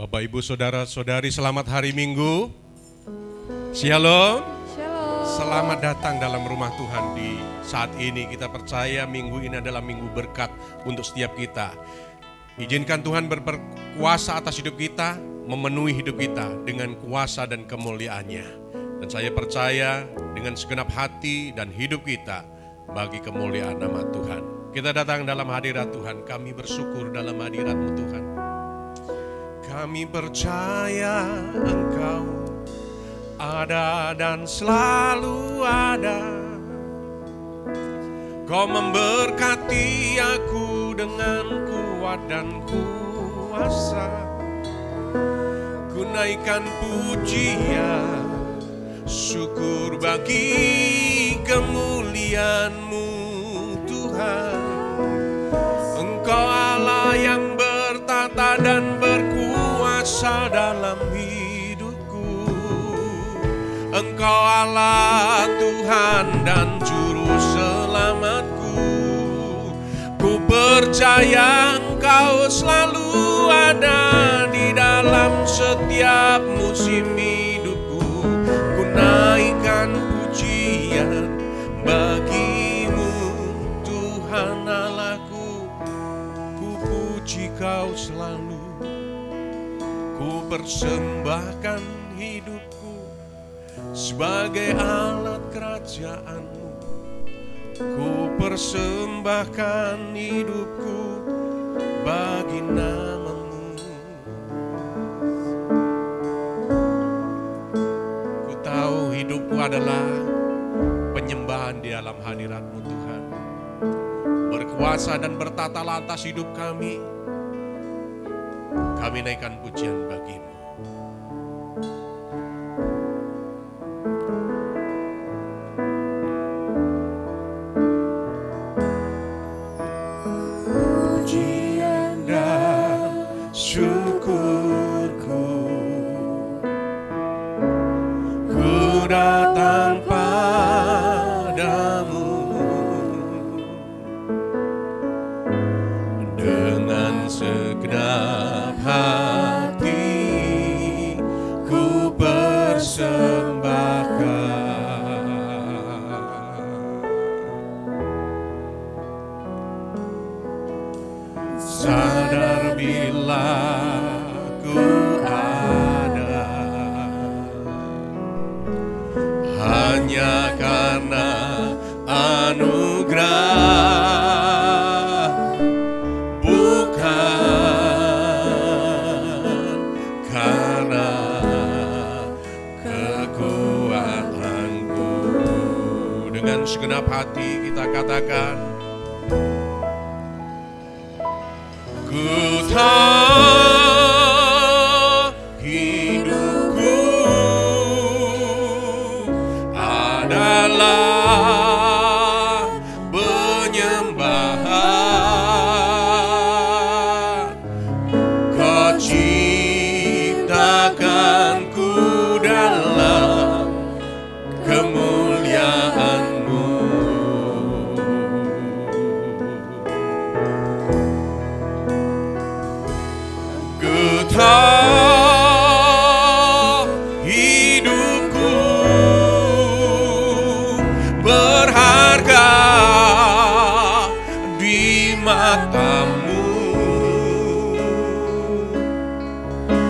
Bapak, Ibu, Saudara-saudari, selamat hari Minggu. Shalom. Selamat datang dalam rumah Tuhan di saat ini. Kita percaya minggu ini adalah minggu berkat untuk setiap kita. Izinkan Tuhan berkuasa atas hidup kita, memenuhi hidup kita dengan kuasa dan kemuliaannya. Dan saya percaya dengan segenap hati dan hidup kita bagi kemuliaan nama Tuhan. Kita datang dalam hadirat Tuhan, kami bersyukur dalam hadirat-Mu Tuhan. Kami percaya Engkau ada dan selalu ada. Kau memberkati aku dengan kuat dan kuasa. Ku naikkan pujian, syukur bagi kemuliaan-Mu Tuhan. Engkau Allah yang bertata dan berkuasa dalam hidupku. Engkau Allah Tuhan dan Juru Selamatku. Ku percaya Engkau selalu ada di dalam setiap musim hidupku. Ku naikkan pujian bagi-Mu Tuhan Allahku. Ku puji Kau selalu. Ku persembahkan hidupku sebagai alat kerajaan-Mu. Ku persembahkan hidupku bagi nama-Mu. Ku tahu hidupku adalah penyembahan di dalam hadirat-Mu Tuhan. Berkuasa dan bertata atas hidup kami. Kami naikkan pujian bagi-Mu. Pujian dan syukurku, ku datang padamu dengan segenap hati, ku persembahkan. Sadar bila ku ada hanya karena anugerah, bukan karena kekuatanku. Dengan segenap hati kita katakan, ku tahu hidupku adalah penyembahan. Kau ciptakanku dalam kemuliaan-Mu. Ku tahu hidupku berharga di mata-Mu.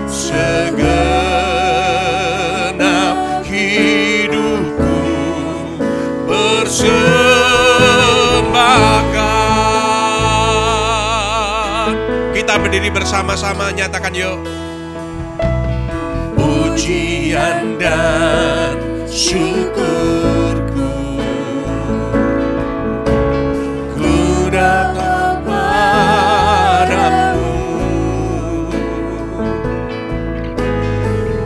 Segenap hidupku persembahkan. Kita berdiri bersama-sama, nyatakan yuk. Pujian dan syukurku, ku datang padamu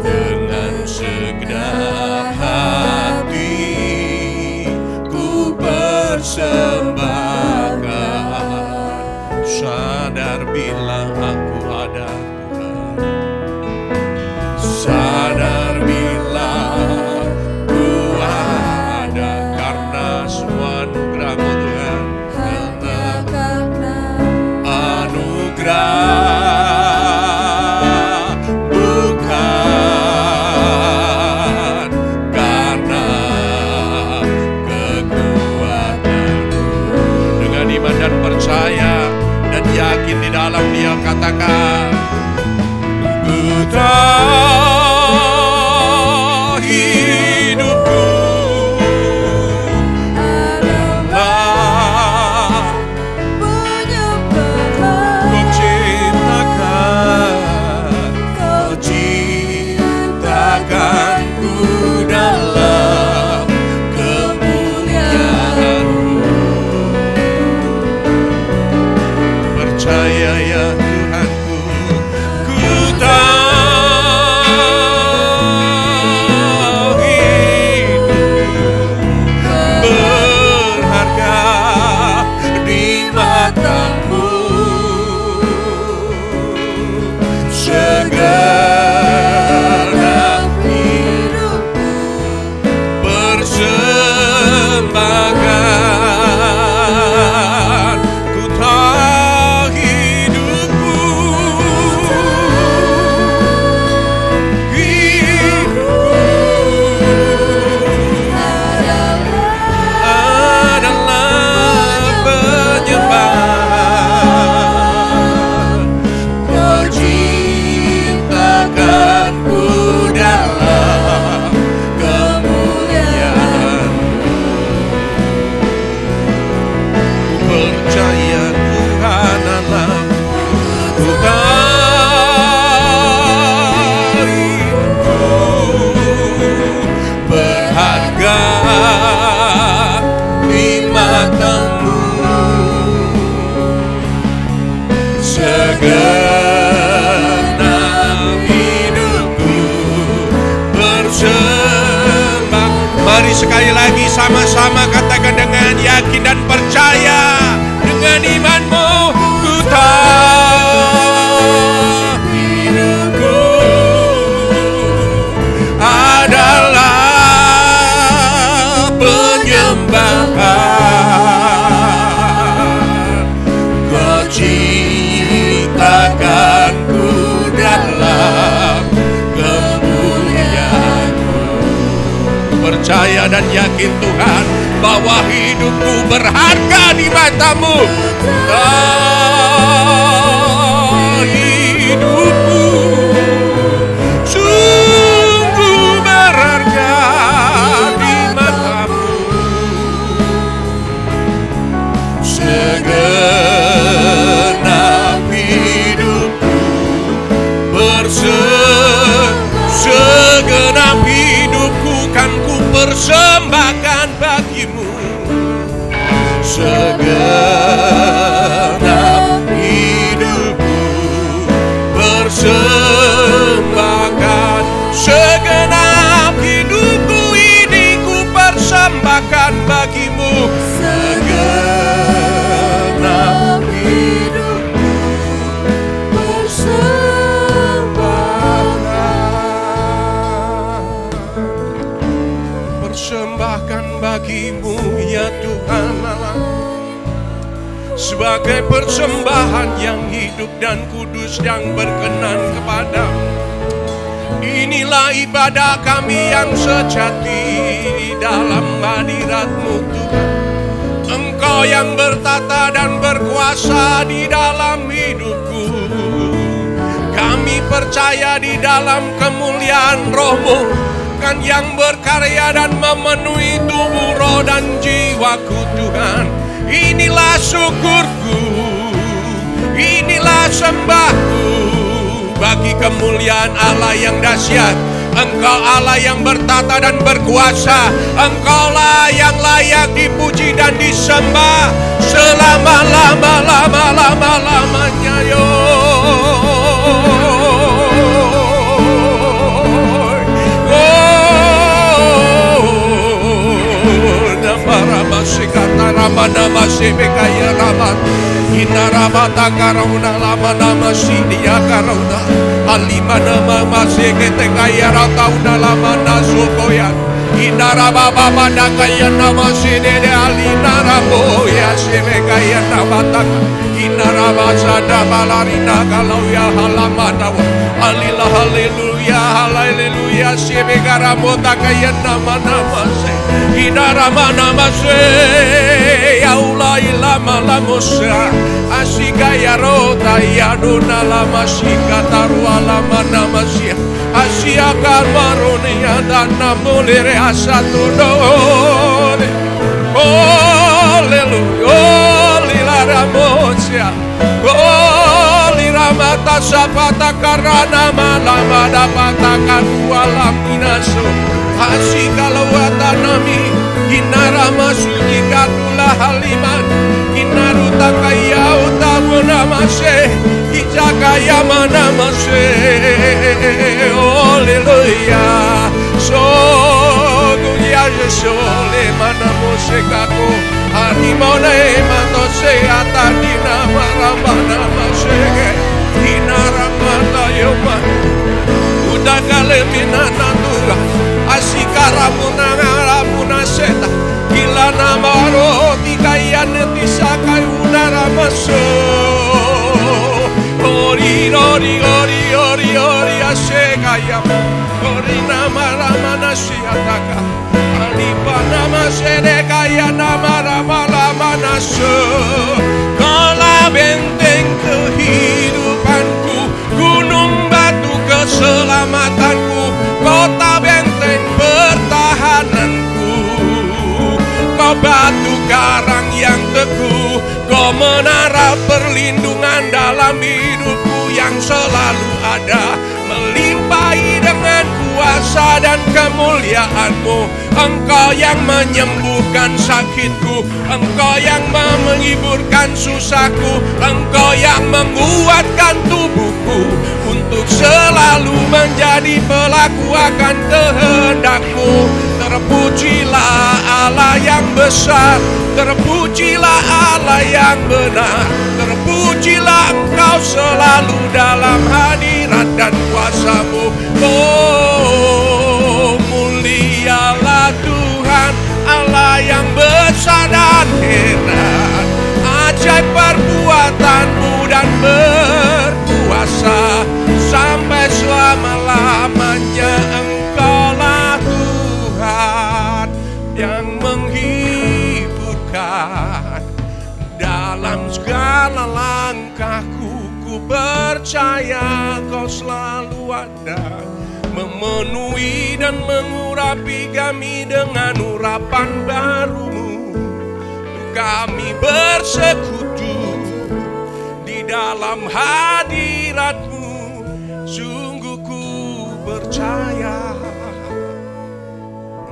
dengan segenap hati, ku persembahkan. Sadar bila aku ada Tuhan, sadar bila ku ada beriman dan percaya dan yakin di dalam Dia. Katakan, ku tahu hidupku adalah penyembahan. Kau ciptakanku dalam kemuliaan-Mu. Percaya ya Tuhanku, ku tahu hidupku berharga di mata-Mu. Segenap hidupku persembahkan. Ku tahu hidupku adalah penyembahan. Kau ciptakanku dalam kemuliaan. Ku percaya Tuhan Allahku, ku tahu hidupku berharga di mata-Mu. Segenap hidupku bersembah. Mari sekali lagi sama-sama katakan dengan yakin dan percaya dengan imanmu. Ku tahu hidupku adalah penyembahan. Kau ciptakanku dalam kemuliaan-Mu. Percaya dan yakin Tuhan bahwa hidupku berharga di mata-Mu. Hidupku sungguh berharga di mata-Mu. Segenap hidupku segenap hidupku kan ku persembahkan bagi-Mu. Segenap hidupku persembahkan. Segenap hidupku ini ku persembahkan bagi-Mu. Segenap hidupku persembahkan bagi-Mu ya Tuhan Allah, sebagai persembahan yang hidup dan kudus yang berkenan kepadamu. Inilah ibadah kami yang sejati di dalam hadirat-Mu Tuhan. Engkau yang bertata dan berkuasa di dalam hidupku. Kami percaya di dalam kemuliaan Roh-Mu kan yang berkarya dan memenuhi tubuh, roh dan jiwaku Tuhan. Inilah syukurku, inilah sembahku bagi kemuliaan Allah yang dahsyat. Engkau Allah yang bertata dan berkuasa. Engkaulah yang layak dipuji dan disembah selama-lamanya yo. Nama sebekaya rabat inarabata karauna lama nama sidia karauna alima nama masih ketekaya ratauna lama nasukoya inarababa pada kaya nama sidede alina rabo ya sebekaya rabata inarabasa dabalarina kalau ya halamana alila haleluya haleluya sebekara mota kaya nama se inarama nama se ya Allah lama lamusa asika ya rota ya duna lama sika tarwa lama namasia asia karmaronia dan namulire asatudone. Haleluya, lilaramosia, liramata sapata karana malama dapatakan walam minaso asika lawatanami inarama suci katula haliman inaruta kaya utamuna mase ijaka mana mase. Haleluya, so dunia sole mana musikaku animone matose atadina marabana masege inaramata yoma udah kale minanatura asikaramu nangaramuna seta gila namaro tikayan tisakai udara maso ori ori ori ori ori asekaya ori namaramana siataka alipana masedekaya namaramana so kala benteng kehidupanku gunung batu keselamatanku kota benteng pertahananku kau batu karang yang teguh kau menara perlindungan dalam hidupku yang selalu ada melimpahi dengan kuasa dan kemuliaanmu. Engkau yang menyembuhkan sakitku, engkau yang menghiburkan susahku, engkau yang menguatkan tubuhku untuk selalu menjadi pelaku akan kehendakmu. Terpujilah Allah yang besar, terpujilah Allah yang benar, terpujilah engkau selalu dalam hadirat dan kuasa-Mu. Oh, mulialah Tuhan Allah yang besar dan heran, ajaib perbuatan-Mu dan berkuasa sampai selama-lamanya. Engkaulah Tuhan yang menghiburkan dalam segala langkahku. Ku percaya Kau selalu ada, memenuhi dan mengurapi kami dengan urapan baru-Mu. Kami bersekutu di dalam hadirat-Mu. Sungguh ku percaya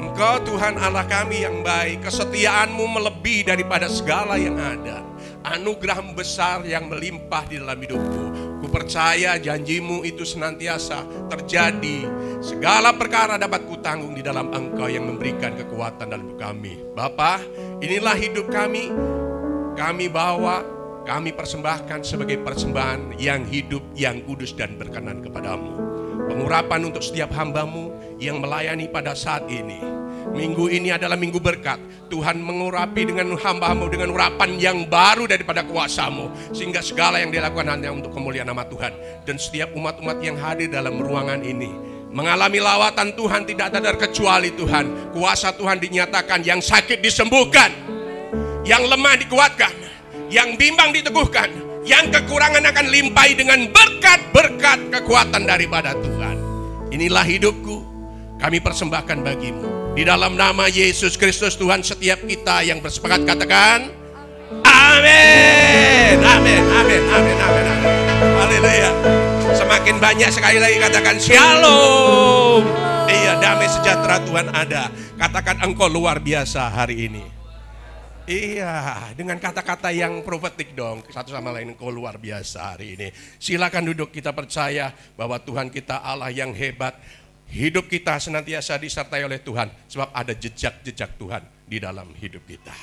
Engkau Tuhan Allah kami yang baik. Kesetiaan-Mu melebihi daripada segala yang ada. Anugerah besar yang melimpah di dalam hidupku. Ku percaya janji-Mu itu senantiasa terjadi. Segala perkara dapat kutanggung di dalam Engkau yang memberikan kekuatan dalam hidup kami. Bapa, inilah hidup kami. Kami bawa, kami persembahkan sebagai persembahan yang hidup, yang kudus dan berkenan kepadamu. Pengurapan untuk setiap hamba-Mu yang melayani pada saat ini. Minggu ini adalah minggu berkat. Tuhan mengurapi dengan hamba-Mu dengan urapan yang baru daripada kuasa-Mu, sehingga segala yang dilakukan hanya untuk kemuliaan nama Tuhan. Dan setiap umat-umat yang hadir dalam ruangan ini mengalami lawatan Tuhan tidak ada terkecuali Tuhan. Kuasa Tuhan dinyatakan, yang sakit disembuhkan, yang lemah dikuatkan, yang bimbang diteguhkan, yang kekurangan akan limpahi dengan berkat-berkat kekuatan daripada Tuhan. Inilah hidupku, kami persembahkan bagi-Mu. Di dalam nama Yesus Kristus Tuhan, setiap kita yang bersepakat katakan amin, amin, amin, amin, amin, amin. Haleluya. Semakin banyak sekali lagi katakan shalom. Iya, damai sejahtera Tuhan ada. Katakan Engkau luar biasa hari ini. Iya, dengan kata-kata yang profetik dong, satu sama lain. Engkau luar biasa hari ini. Silakan duduk, kita percaya bahwa Tuhan kita Allah yang hebat. Hidup kita senantiasa disertai oleh Tuhan, sebab ada jejak-jejak Tuhan di dalam hidup kita.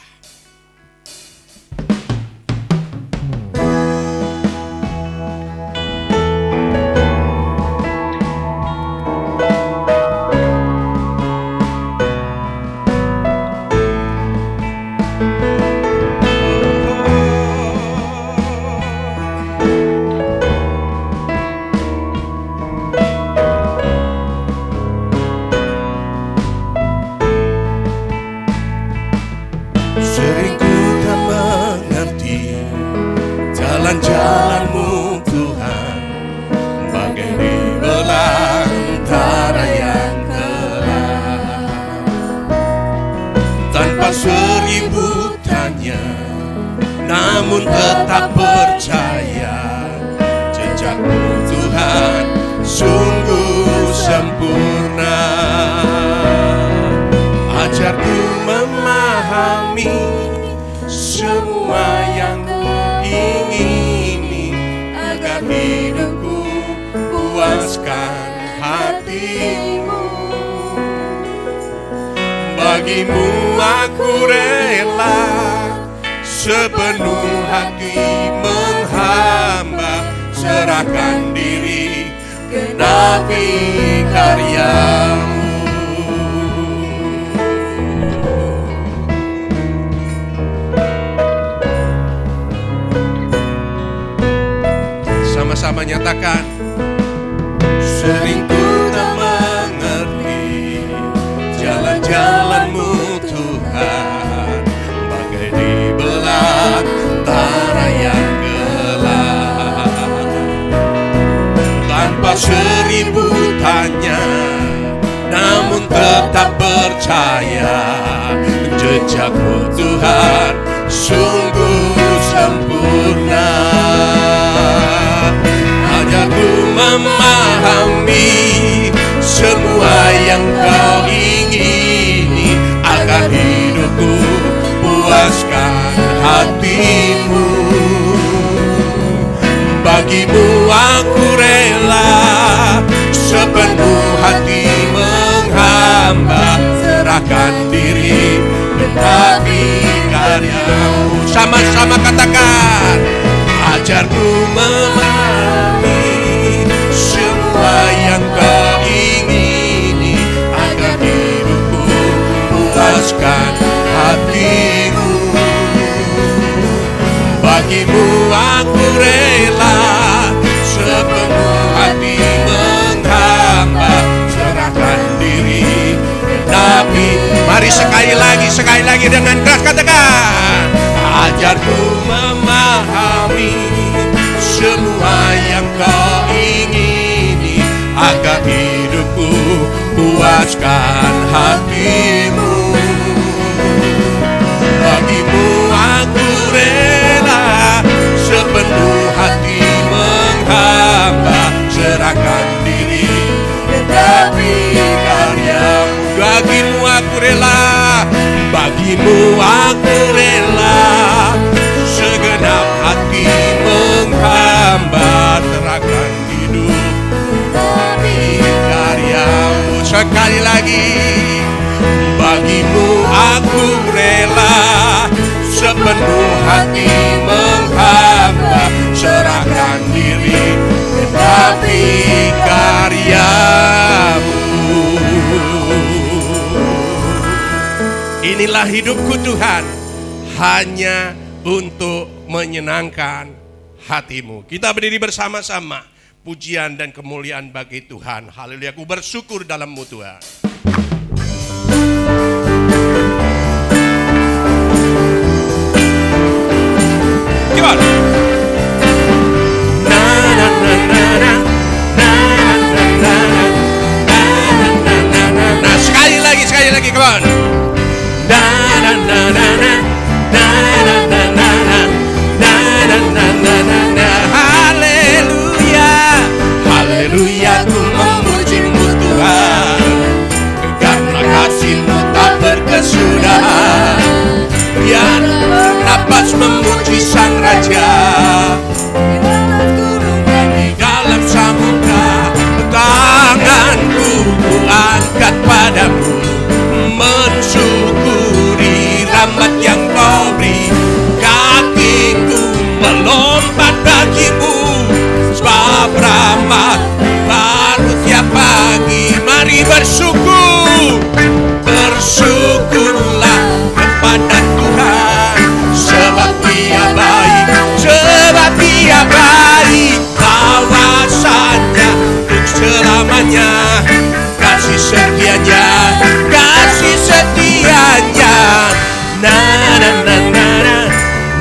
namun tetap percaya. Jejakmu Tuhan sungguh sempurna. Ajarku memahami semua yang kuingini, agar hidupku puaskan hatimu. Bagimu aku rela sepenuh hati menghamba, serahkan diri genapi karyamu. Sama-sama nyatakan. Sering ku tak mengerti jalan-jalan-Mu Tuhan, bagai di belantara yang gelap. Tanpa seribu tanya, namun tetap percaya. Jejak-Mu Tuhan sungguh sempurna. Ajarku memahami semua yang Kau ingini, agar hidupku puaskan hatimu. Bagimu aku rela sepenuh hati menghamba, serahkan diri genapi karyamu. Sama-sama katakan. Ajarku memahami semua yang Kau ingini, agar hidupku puaskan hatimu. Bagimu aku rela sepenuh hati menghamba, serahkan diri genapi. Mari sekali lagi dengan keras katakan. Ajarku memahami semua yang Kau ingini, agar hidupku puaskan hatimu. Bagimu aku rela sepenuh hati menghamba, serahkan diri genapi karyamu. Bagimu aku rela, bagimu aku rela segenap hati menghamba, serahkan hidup demi karyamu. Sekali lagi. Bagimu aku rela sepenuh hati menghamba, serahkan diri genapi karyamu. Inilah hidupku Tuhan, hanya untuk menyenangkan hatimu. Kita berdiri bersama-sama. Pujian dan kemuliaan bagi Tuhan. Haleluya, aku bersyukur dalam-Mu Tuhan. Gimana? Nah, sekali lagi, come on. Haleluya, ku memuji-Mu Tuhan, karena kasih-Mu tak berkesudahan. Biar napas memuji Sang Raja di dalam samudra. Tanganku ku angkat padamu, mensyukuri rahmat yang Kau beri. Kakiku melompat bagimu, sebab rahmat baru tiap pagi. Mari bersyukur, bersyukurlah kepada Tuhan, sebab Dia baik, sebab Dia baik. Kawasannya untuk selamanya, kasih setianya, kasih setianya. Na na na na na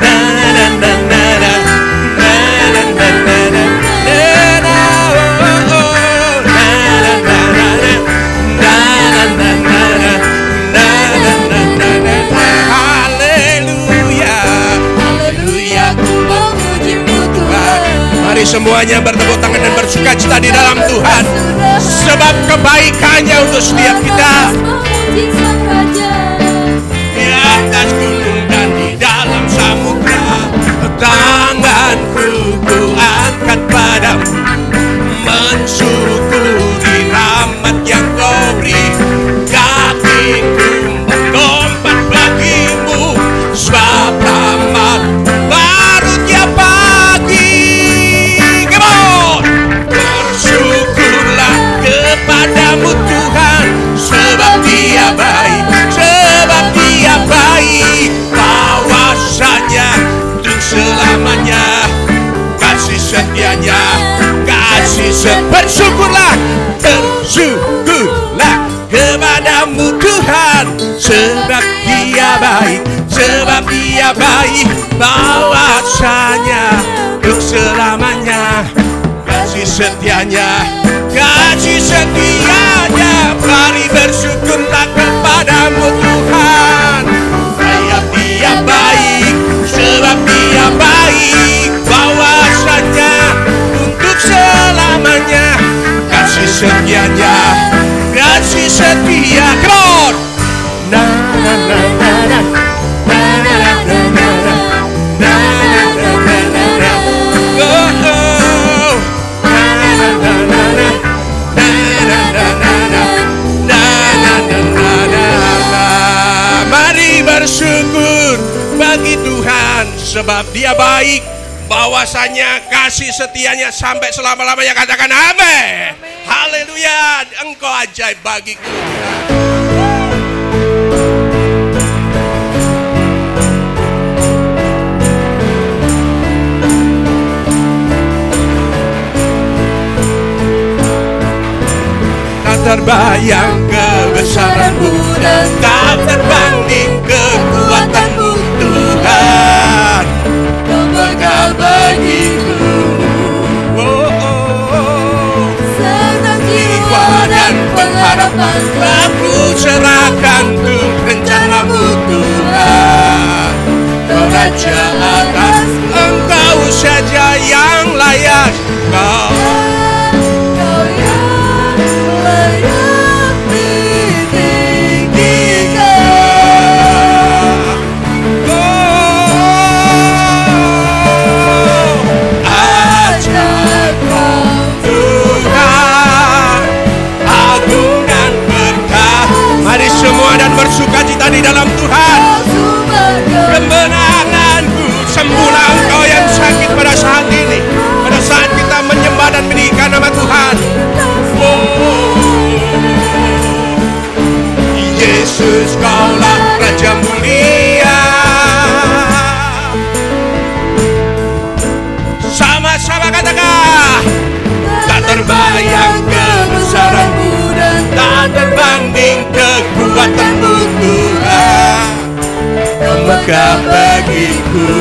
na na na na na na na Mari semuanya bertepuk tangan dan bersukacita di dalam Tuhan, sebab kebaikannya untuk setiap kita. Di atas gunung dan di dalam samudra, tanganku ku angkat padamu, mensyukuri rahmat yang kau beri. Kakiku melompat bagimu, sebab rahmat baru tiap pagi. Come on! Bersyukurlah kepadamu Tuhan, sebab Dia baik, sebab Dia baik. Bahwasanya untuk selamanya kasih setianya, kasih setianya. Bersyukurlah, bersyukurlah kepadamu Tuhan, sebab Dia baik, sebab Dia baik. Bahwasanya untuk selamanya kasih setianya, kasih setianya. Mari bersyukurlah kepadamu Tuhan, sebab Dia baik, sebab Dia baik. Bahwasanya untuk selamanya kasih setianya, kasih setia. Come on! Na na na na na. Bersyukur bagi Tuhan, sebab Dia baik. Bahwasanya kasih setianya sampai selama-lamanya. Katakan amin. Haleluya. Engkau ajaib bagiku. Tak terbayang kebesaran-Mu dan tak terbanding kekuatan-Mu Tuhan. Kau megah bagiku. Senang jiwa dan pengharapan aku serahkan untuk rencana-Mu Tuhan. Kau Raja atas, Engkau saja yang layak. Kau dan bersukacita di dalam Tuhan. Kemenanganku, sembuhlah engkau yang sakit pada saat ini, pada saat kita menyembah dan meninggikan nama Tuhan. Yesus, Kaulah Raja mulia. Sama-sama katakan, tak terbayang kebesaran-Mu dan tak terbanding kekuatan-Mu Tuhan. Kau megah bagiku.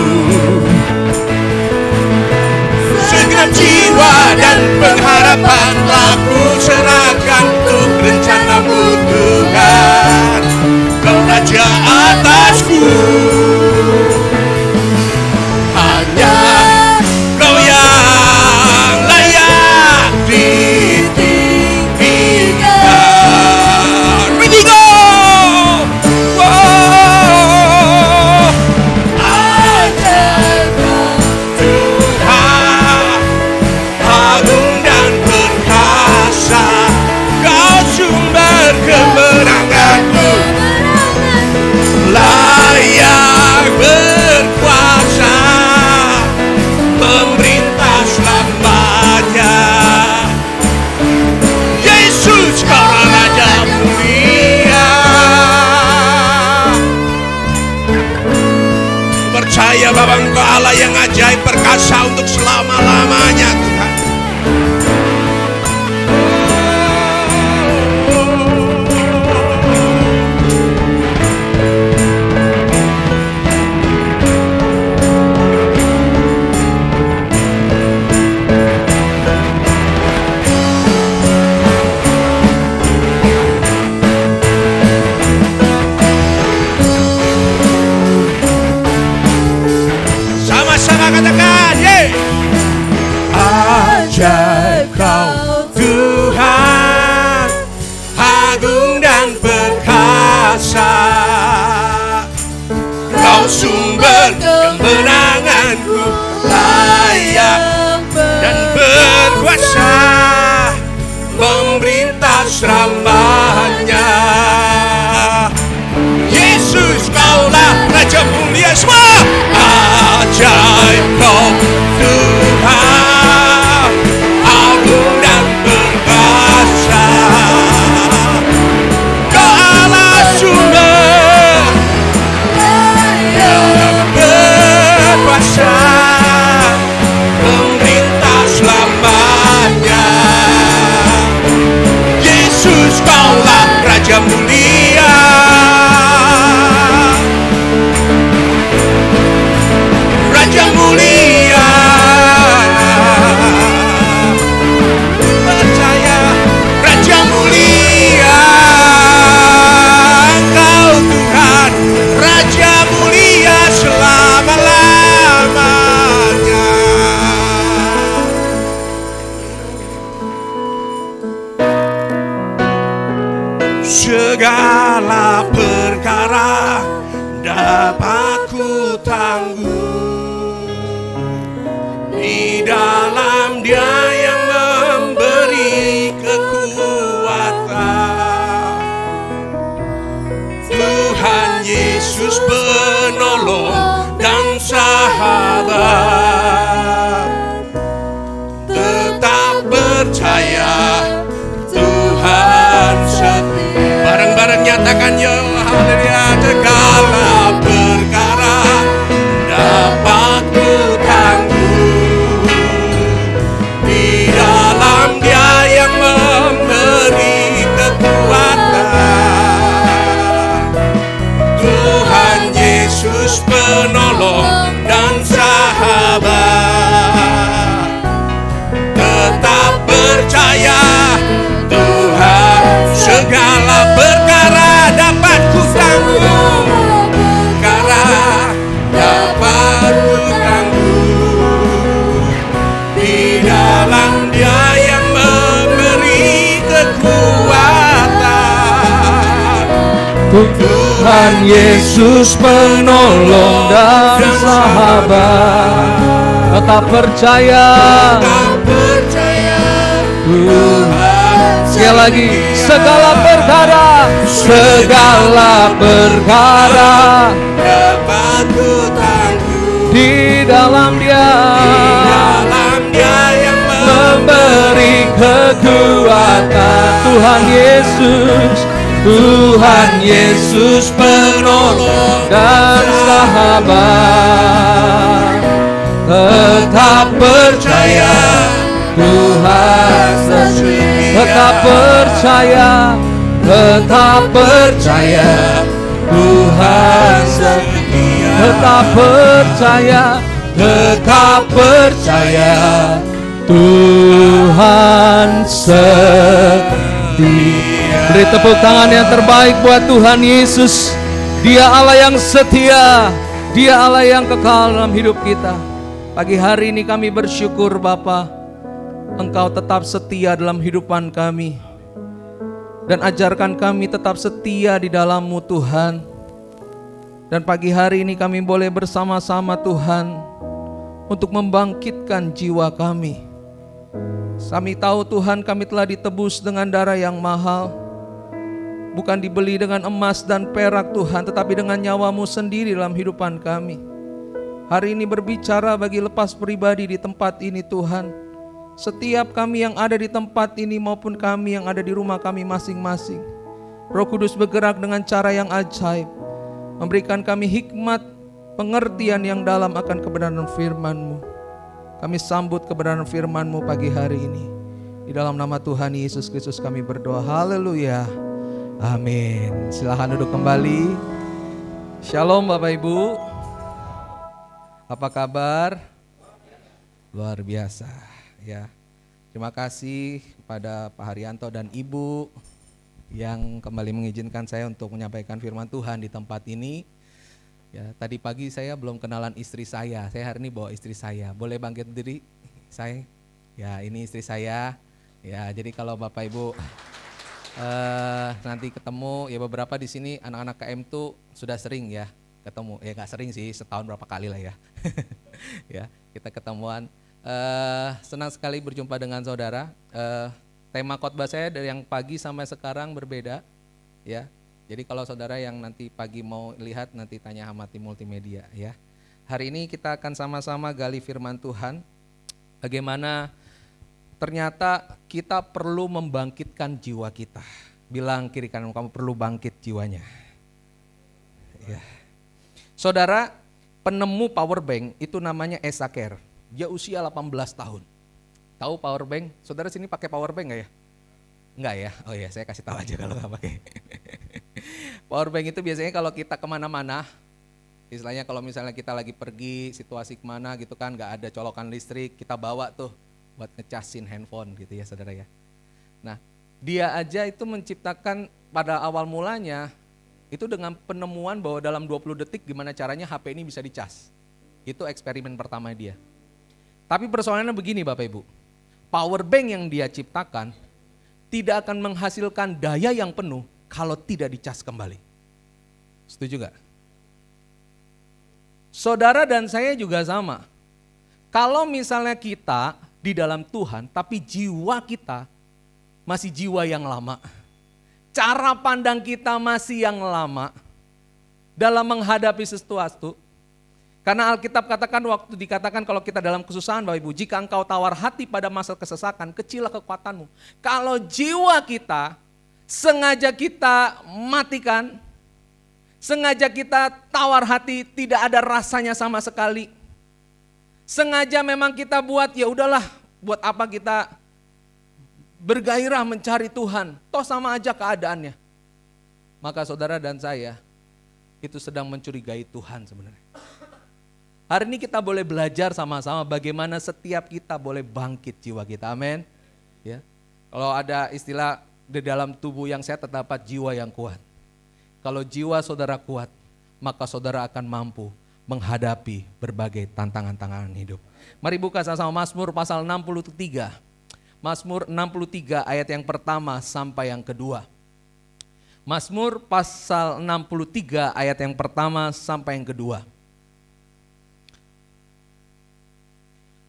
Segenap jiwa dan pengharapan aku serahkan untuk rencana-Mu Tuhan. Kau Raja atasku. Hanya Kau yang layak ditinggikan. Ready go! Tuhan, agung dan perkasa, Kau sumber kemenanganku. Layak berkuasa, pemerintah selamanya. Yesus, Kaulah Raja mulia. Percaya bahwa Engkau Allah yang ajaib perkasa untuk selama-lamanya Tuhan. Sama-sama katakan, ye. Ajaib Kau Tuhan, agung dan perkasa. Kau sumber kemenanganku, layak dan berkuasa, memerintah selamanya. Yesus, Kaulah Raja mulia semua. Ajaib Kau Tuhan, agung dan perkasa. Kau Allah sumber yang berkuasa, memerintah selamanya. Yesus, Kaulah Raja mulia, Raja mulia. Percaya, Raja mulia, Engkau Tuhan, Raja mulia selama-lamanya. Segala perkara dapat ku tanggung di dalam Dia yang memberi kekuatan. Tuhan Yesus penolong dan sahabat, tetap percaya Tuhan setia. Bareng-bareng nyatakan ya haleluya. Segala perkara dapat ku tanggung di dalam Dia yang memberi kekuatan. Tuhan Yesus penolong dan sahabat, tetap percaya Tuhan. Segala perkara dapat ku tanggung, perkara dapat ku tanggung di dalam Dia yang memberi kekuatan. Tuhan Yesus penolong dan sahabat, tetap percaya, Kau percaya Tuhan. Sekali lagi, segala perkara dapat ku tanggung di dalam Dia yang memberi kekuatan. Tuhan Yesus penolong dan sahabat, tetap percaya Tuhan setia. Tetap percaya Tuhan setia. Tetap percaya Tuhan setia. Beri tepuk tangan yang terbaik buat Tuhan Yesus. Dia Allah yang setia, Dia Allah yang kekal dalam hidup kita. Pagi hari ini kami bersyukur Bapa, Engkau tetap setia dalam hidupan kami. Dan ajarkan kami tetap setia di dalam-Mu Tuhan. Dan pagi hari ini kami boleh bersama-sama Tuhan untuk membangkitkan jiwa kami. Kami tahu Tuhan kami telah ditebus dengan darah yang mahal. Bukan dibeli dengan emas dan perak Tuhan, tetapi dengan nyawa-Mu sendiri dalam hidupan kami. Hari ini berbicara bagi lepas pribadi di tempat ini Tuhan. Setiap kami yang ada di tempat ini maupun kami yang ada di rumah kami masing-masing, Roh Kudus bergerak dengan cara yang ajaib, memberikan kami hikmat, pengertian yang dalam akan kebenaran firman-Mu. Kami sambut kebenaran firman-Mu pagi hari ini. Di dalam nama Tuhan Yesus Kristus kami berdoa. Haleluya. Amin. Silakan duduk kembali. Shalom Bapak Ibu. Apa kabar? Luar biasa ya. Terima kasih kepada Pak Haryanto dan Ibu yang kembali mengizinkan saya untuk menyampaikan firman Tuhan di tempat ini. Ya, tadi pagi saya belum kenalan istri saya. Saya hari ini bawa istri saya. Boleh bangkit diri? Saya Ya, ini istri saya. Ya, jadi kalau Bapak Ibu nanti ketemu, ya beberapa di sini anak-anak KM tuh sudah sering ya ketemu. Ya nggak sering sih, setahun berapa kali lah ya. Ya, kita ketemuan. Senang sekali berjumpa dengan saudara. Tema khotbah saya dari yang pagi sampai sekarang berbeda. Ya, jadi kalau saudara yang nanti pagi mau lihat, nanti tanya sama tim multimedia ya. Hari ini kita akan sama-sama gali firman Tuhan. Bagaimana ternyata kita perlu membangkitkan jiwa kita. Bilang kiri kanan kamu perlu bangkit jiwanya. Ya. Saudara, penemu power bank itu namanya Esaker. Dia usia 18 tahun. Tahu power bank? Saudara sini pakai power bank nggak ya? Enggak ya? Oh ya, saya kasih tahu aja kalau nggak pakai. Power bank itu biasanya kalau kita kemana-mana, istilahnya kalau misalnya kita lagi pergi situasi kemana gitu kan, nggak ada colokan listrik, kita bawa tuh buat ngecasin handphone gitu ya saudara ya. Nah, dia aja itu menciptakan pada awal mulanya itu dengan penemuan bahwa dalam 20 detik gimana caranya HP ini bisa dicas. Itu eksperimen pertama dia. Tapi persoalannya begini Bapak Ibu, power bank yang dia ciptakan tidak akan menghasilkan daya yang penuh kalau tidak dicas kembali. Setuju gak? Saudara dan saya juga sama. Kalau misalnya kita di dalam Tuhan, tapi jiwa kita masih jiwa yang lama. Cara pandang kita masih yang lama dalam menghadapi sesuatu. Karena Alkitab katakan waktu dikatakan kalau kita dalam kesusahan Bapak Ibu, jika engkau tawar hati pada masa kesesakan, kecillah kekuatanmu. Kalau jiwa kita sengaja kita matikan, sengaja kita tawar hati, tidak ada rasanya sama sekali. Sengaja memang kita buat, ya udahlah, buat apa kita bergairah mencari Tuhan, toh sama aja keadaannya. Maka saudara dan saya itu sedang mencurigai Tuhan sebenarnya. Hari ini kita boleh belajar sama-sama bagaimana setiap kita boleh bangkit jiwa kita, amin. Ya. Kalau ada istilah di dalam tubuh yang sehat terdapat jiwa yang kuat. Kalau jiwa saudara kuat, maka saudara akan mampu menghadapi berbagai tantangan-tantangan hidup. Mari buka sama-sama Mazmur pasal 63. Mazmur 63 ayat yang pertama sampai yang kedua. Mazmur pasal 63 ayat yang pertama sampai yang kedua.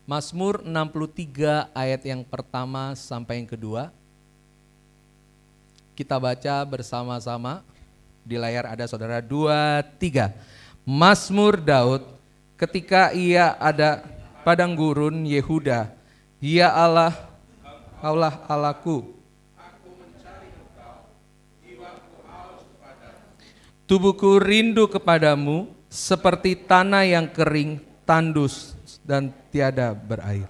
Mazmur 63 ayat yang pertama sampai yang kedua. Kita baca bersama-sama. Di layar ada saudara, 2, 3. Mazmur Daud ketika ia ada padang gurun Yehuda. Ya Allah, Kaulah Allahku. Tubuhku rindu kepadamu seperti tanah yang kering, tandus dan tiada berair.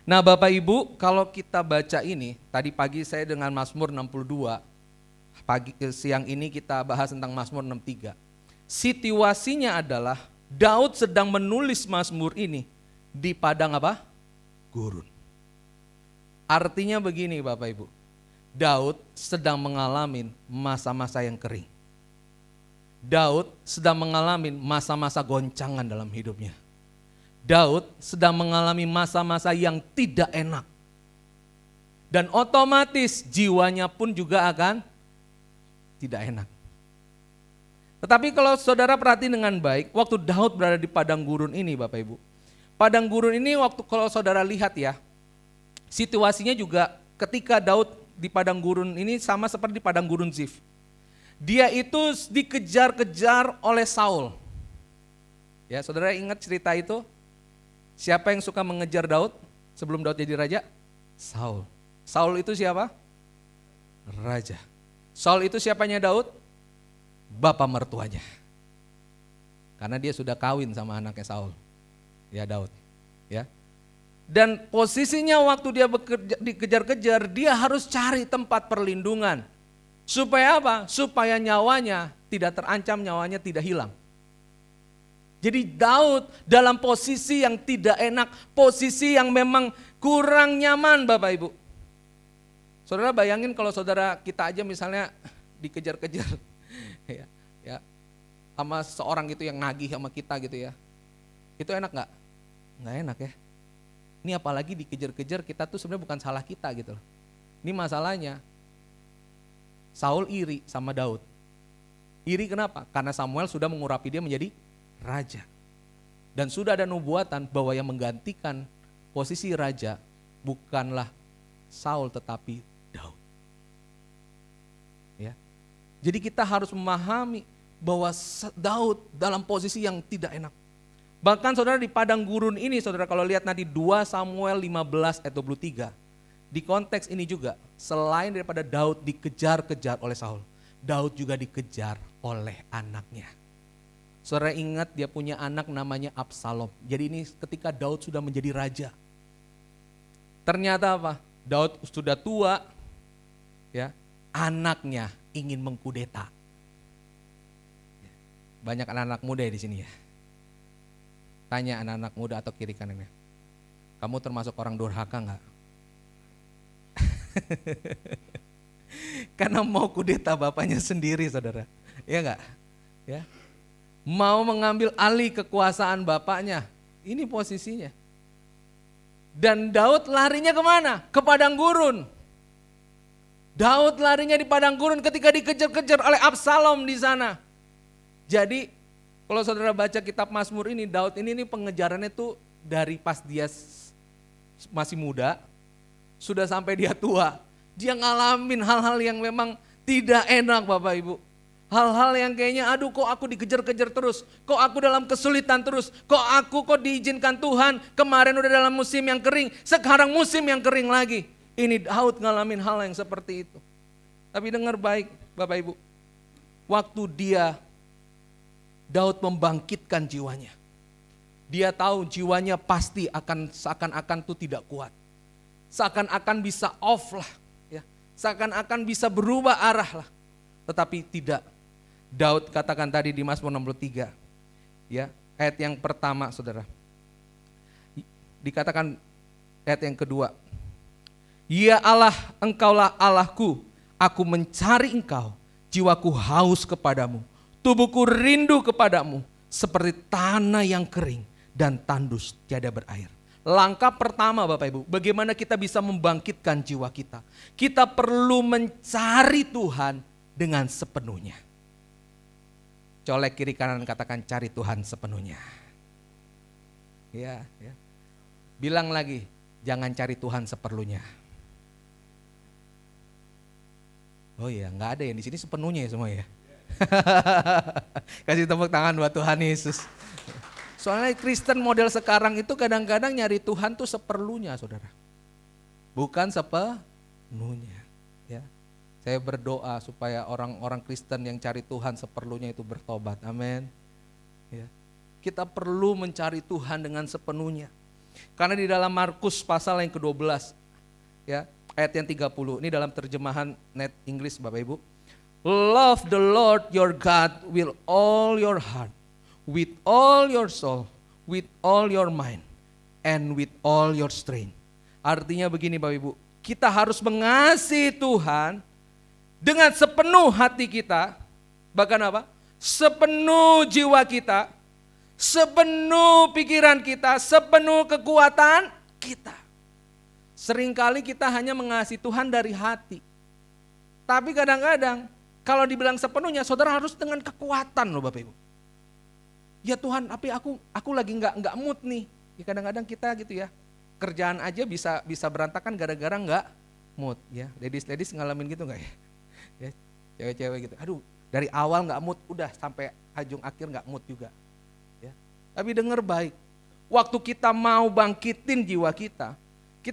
Nah Bapak Ibu, kalau kita baca ini, tadi pagi saya dengan Mazmur 62, siang ini kita bahas tentang Mazmur 63. Situasinya adalah Daud sedang menulis Mazmur ini di padang apa? Gurun. Artinya begini Bapak Ibu, Daud sedang mengalami masa-masa yang kering. Daud sedang mengalami masa-masa goncangan dalam hidupnya. Daud sedang mengalami masa-masa yang tidak enak. Dan otomatis jiwanya pun juga akan tidak enak. Tetapi kalau saudara perhati dengan baik, waktu Daud berada di padang gurun ini Bapak Ibu. Padang gurun ini waktu kalau saudara lihat ya, situasinya juga ketika Daud di padang gurun ini sama seperti di padang gurun Zif. Dia itu dikejar-kejar oleh Saul. Ya, saudara ingat cerita itu? Siapa yang suka mengejar Daud sebelum Daud jadi raja? Saul. Saul itu siapa? Raja. Saul itu siapanya Daud? Bapak mertuanya. Karena dia sudah kawin sama anaknya Saul. Ya Daud. Ya. Dan posisinya waktu dia dikejar-kejar, dia harus cari tempat perlindungan. Supaya apa? Supaya nyawanya tidak terancam, nyawanya tidak hilang. Jadi Daud dalam posisi yang tidak enak, posisi yang memang kurang nyaman Bapak Ibu. Saudara bayangin kalau saudara kita aja misalnya dikejar-kejar ya, sama seorang gitu yang nagih sama kita gitu ya. Itu enak gak? Gak enak ya. Ini apalagi dikejar-kejar, kita tuh sebenarnya bukan salah kita gitu loh. Ini masalahnya, Saul iri sama Daud. Iri kenapa? Karena Samuel sudah mengurapi dia menjadi raja. Dan sudah ada nubuatan bahwa yang menggantikan posisi raja bukanlah Saul tetapi Daud. Ya. Jadi kita harus memahami bahwa Daud dalam posisi yang tidak enak. Bahkan saudara di padang gurun ini, saudara kalau lihat nanti 2 Samuel 15 ayat 23. Di konteks ini juga, selain daripada Daud dikejar-kejar oleh Saul, Daud juga dikejar oleh anaknya. Saudara ingat dia punya anak namanya Absalom. Jadi ini ketika Daud sudah menjadi raja. Ternyata apa? Daud sudah tua, ya, anaknya ingin mengkudeta. Banyak anak-anak muda ya di sini ya. Tanya anak-anak muda atau kiri kanannya, kamu termasuk orang durhaka enggak? Karena mau kudeta bapaknya sendiri, saudara. Ya enggak? Ya. Mau mengambil alih kekuasaan bapaknya. Ini posisinya. Dan Daud larinya kemana? Ke padang gurun. Daud larinya di padang gurun ketika dikejar-kejar oleh Absalom di sana. Jadi kalau saudara baca kitab Mazmur ini, Daud ini pengejarannya tuh dari pas dia masih muda, sudah sampai dia tua. Dia ngalamin hal-hal yang memang tidak enak Bapak Ibu. Hal-hal yang kayaknya aduh kok aku dikejar-kejar terus, kok aku dalam kesulitan terus, kok diizinkan Tuhan, kemarin udah dalam musim yang kering, sekarang musim yang kering lagi. Ini Daud ngalamin hal yang seperti itu. Tapi dengar baik Bapak Ibu, waktu Daud membangkitkan jiwanya. Dia tahu jiwanya pasti akan seakan-akan tuh tidak kuat. Seakan-akan bisa off lah. Ya. Seakan-akan bisa berubah arah lah. Tetapi tidak. Daud katakan tadi di Mazmur 63. Ya, ayat yang pertama saudara. Dikatakan ayat yang kedua. Ya Allah, engkaulah Allahku. Aku mencari engkau. Jiwaku haus kepadamu. Tubuhku rindu kepadamu seperti tanah yang kering dan tandus tiada berair. Langkah pertama Bapak Ibu, bagaimana kita bisa membangkitkan jiwa kita? Kita perlu mencari Tuhan dengan sepenuhnya. Colek kiri kanan katakan cari Tuhan sepenuhnya. Ya. Bilang lagi, jangan cari Tuhan seperlunya. Oh iya, nggak ada yang di sini sepenuhnya ya semua ya. Kasih tepuk tangan buat Tuhan Yesus. Soalnya Kristen model sekarang itu kadang-kadang nyari Tuhan tuh seperlunya saudara. Bukan sepenuhnya. Ya. Saya berdoa supaya orang-orang Kristen yang cari Tuhan seperlunya itu bertobat. Amin. Ya. Kita perlu mencari Tuhan dengan sepenuhnya. Karena di dalam Markus pasal yang ke-12 ya, ayat yang 30. Ini dalam terjemahan Net English Bapak Ibu. Love the Lord your God with all your heart, with all your soul, with all your mind, and with all your strength. Artinya begini Bapak Ibu, kita harus mengasihi Tuhan dengan sepenuh hati kita, bahkan apa? Sepenuh jiwa kita, sepenuh pikiran kita, sepenuh kekuatan kita. Seringkali kita hanya mengasihi Tuhan dari hati. Tapi kadang-kadang kalau dibilang sepenuhnya, saudara harus dengan kekuatan loh Bapak Ibu. Ya Tuhan, tapi aku lagi nggak mood nih. Ya kadang-kadang kita gitu ya, kerjaan aja bisa berantakan gara-gara nggak mood. Ya, ladies ngalamin gitu nggak ya? Ya, cewek-cewek gitu. Aduh, dari awal nggak mood, udah sampai ujung akhir nggak mood juga. Ya, tapi dengar baik. Waktu kita mau bangkitin jiwa kita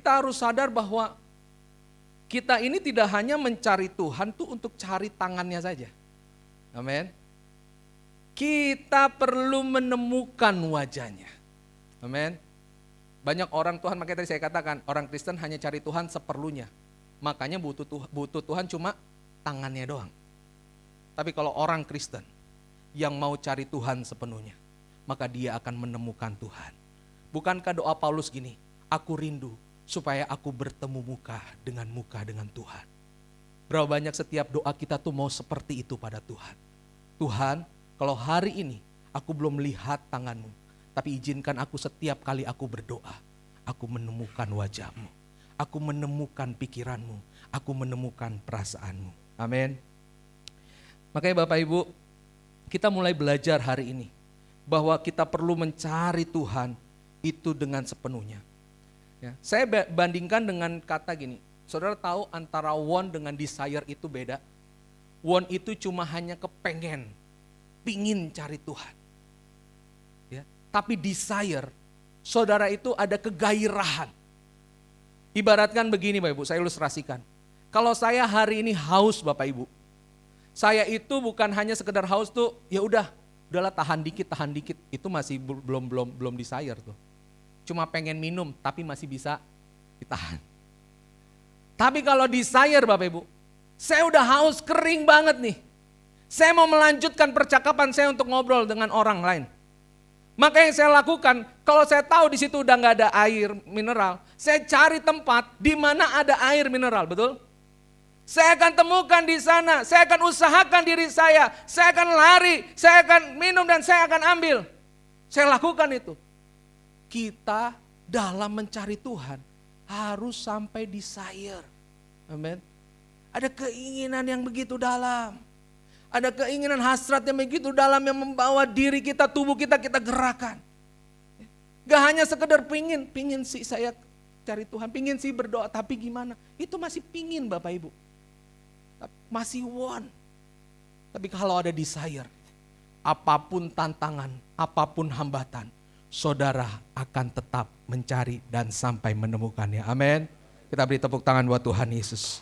harus sadar bahwa kita ini tidak hanya mencari Tuhan tuh untuk cari tangannya saja. Amin. Kita perlu menemukan wajahnya. Amin. Banyak orang Tuhan, makanya tadi saya katakan, orang Kristen hanya cari Tuhan seperlunya. Makanya butuh Tuhan cuma tangannya doang. Tapi kalau orang Kristen yang mau cari Tuhan sepenuhnya, maka dia akan menemukan Tuhan. Bukankah doa Paulus gini, aku rindu supaya aku bertemu muka dengan Tuhan. Berapa banyak setiap doa kita tuh mau seperti itu pada Tuhan. Tuhan, kalau hari ini aku belum melihat tanganmu, tapi izinkan aku setiap kali aku berdoa, aku menemukan wajahmu. Aku menemukan pikiranmu. Aku menemukan perasaanmu. Amin. Makanya Bapak Ibu, kita mulai belajar hari ini bahwa kita perlu mencari Tuhan itu dengan sepenuhnya. Ya, saya bandingkan dengan kata gini, saudara tahu antara want dengan desire itu beda. Want itu cuma hanya kepengen, pingin cari Tuhan. Ya, tapi desire, saudara itu ada kegairahan. Ibaratkan begini Bapak Ibu, saya ilustrasikan. Kalau saya hari ini haus Bapak Ibu, saya itu bukan hanya sekedar haus tuh, ya udahlah tahan dikit, itu masih belum desire tuh. Cuma pengen minum, tapi masih bisa ditahan. Tapi kalau desire Bapak Ibu, saya udah haus kering banget nih. Saya mau melanjutkan percakapan saya untuk ngobrol dengan orang lain. Maka yang saya lakukan, kalau saya tahu di situ udah nggak ada air mineral, saya cari tempat di mana ada air mineral, betul? Saya akan temukan di sana, saya akan usahakan diri saya akan lari, saya akan minum dan saya akan ambil. Saya lakukan itu. Kita dalam mencari Tuhan harus sampai desire. Amin. Ada keinginan yang begitu dalam. Ada keinginan hasrat yang begitu dalam yang membawa diri kita, tubuh kita gerakan. Gak hanya sekedar pingin sih saya cari Tuhan, pingin sih berdoa, tapi gimana? Itu masih pingin Bapak Ibu. Masih want. Tapi kalau ada desire, apapun tantangan, apapun hambatan, saudara akan tetap mencari dan sampai menemukannya. Amin. Kita beri tepuk tangan buat Tuhan Yesus.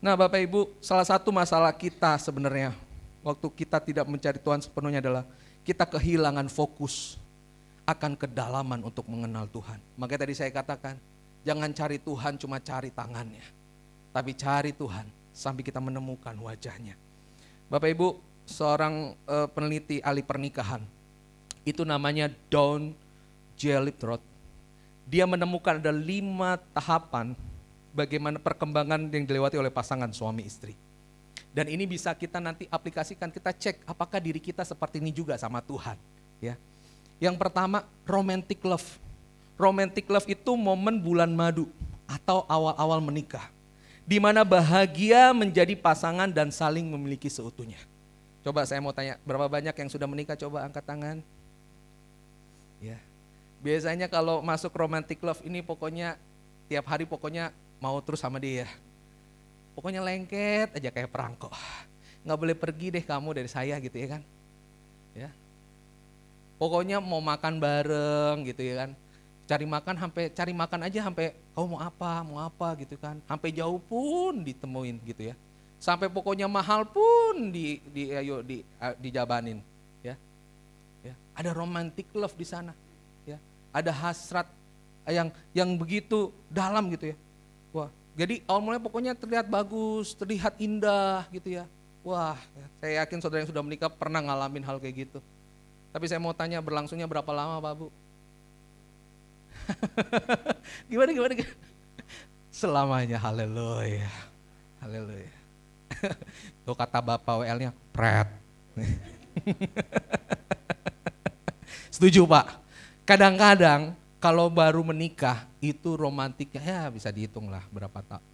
Nah Bapak Ibu, salah satu masalah kita sebenarnya waktu kita tidak mencari Tuhan sepenuhnya adalah kita kehilangan fokus akan kedalaman untuk mengenal Tuhan. Makanya tadi saya katakan, jangan cari Tuhan cuma cari tangannya, tapi cari Tuhan sampai kita menemukan wajahnya. Bapak Ibu, seorang peneliti ahli pernikahan, itu namanya Don Gelitroth. Dia menemukan ada 5 tahapan bagaimana perkembangan yang dilewati oleh pasangan suami istri. Dan ini bisa kita nanti aplikasikan, kita cek apakah diri kita seperti ini juga sama Tuhan. Ya. Yang pertama, romantic love. Romantic love itu momen bulan madu atau awal-awal menikah. Di mana bahagia menjadi pasangan dan saling memiliki seutuhnya. Coba saya mau tanya, berapa banyak yang sudah menikah? Coba angkat tangan. Ya. Biasanya kalau masuk romantic love ini pokoknya tiap hari pokoknya mau terus sama dia. Pokoknya lengket aja kayak perangko. Nggak boleh pergi deh kamu dari saya gitu ya kan. Ya. Pokoknya mau makan bareng gitu ya kan. Cari makan aja sampai kamu mau apa gitu kan. Sampai jauh pun ditemuin gitu ya. Sampai pokoknya mahal pun dijabanin ya. Ya. Ada romantic love di sana. Ya. Ada hasrat yang begitu dalam gitu ya. Wah, jadi awal mulanya pokoknya terlihat bagus, terlihat indah gitu ya. Wah, saya yakin saudara yang sudah menikah pernah ngalamin hal kayak gitu. Tapi saya mau tanya, berlangsungnya berapa lama Pak Bu? Gimana? Selamanya, haleluya. Haleluya. Tuh kata Bapak WL-nya, pret. Setuju Pak? Kadang-kadang kalau baru menikah itu romantiknya ya bisa dihitung lah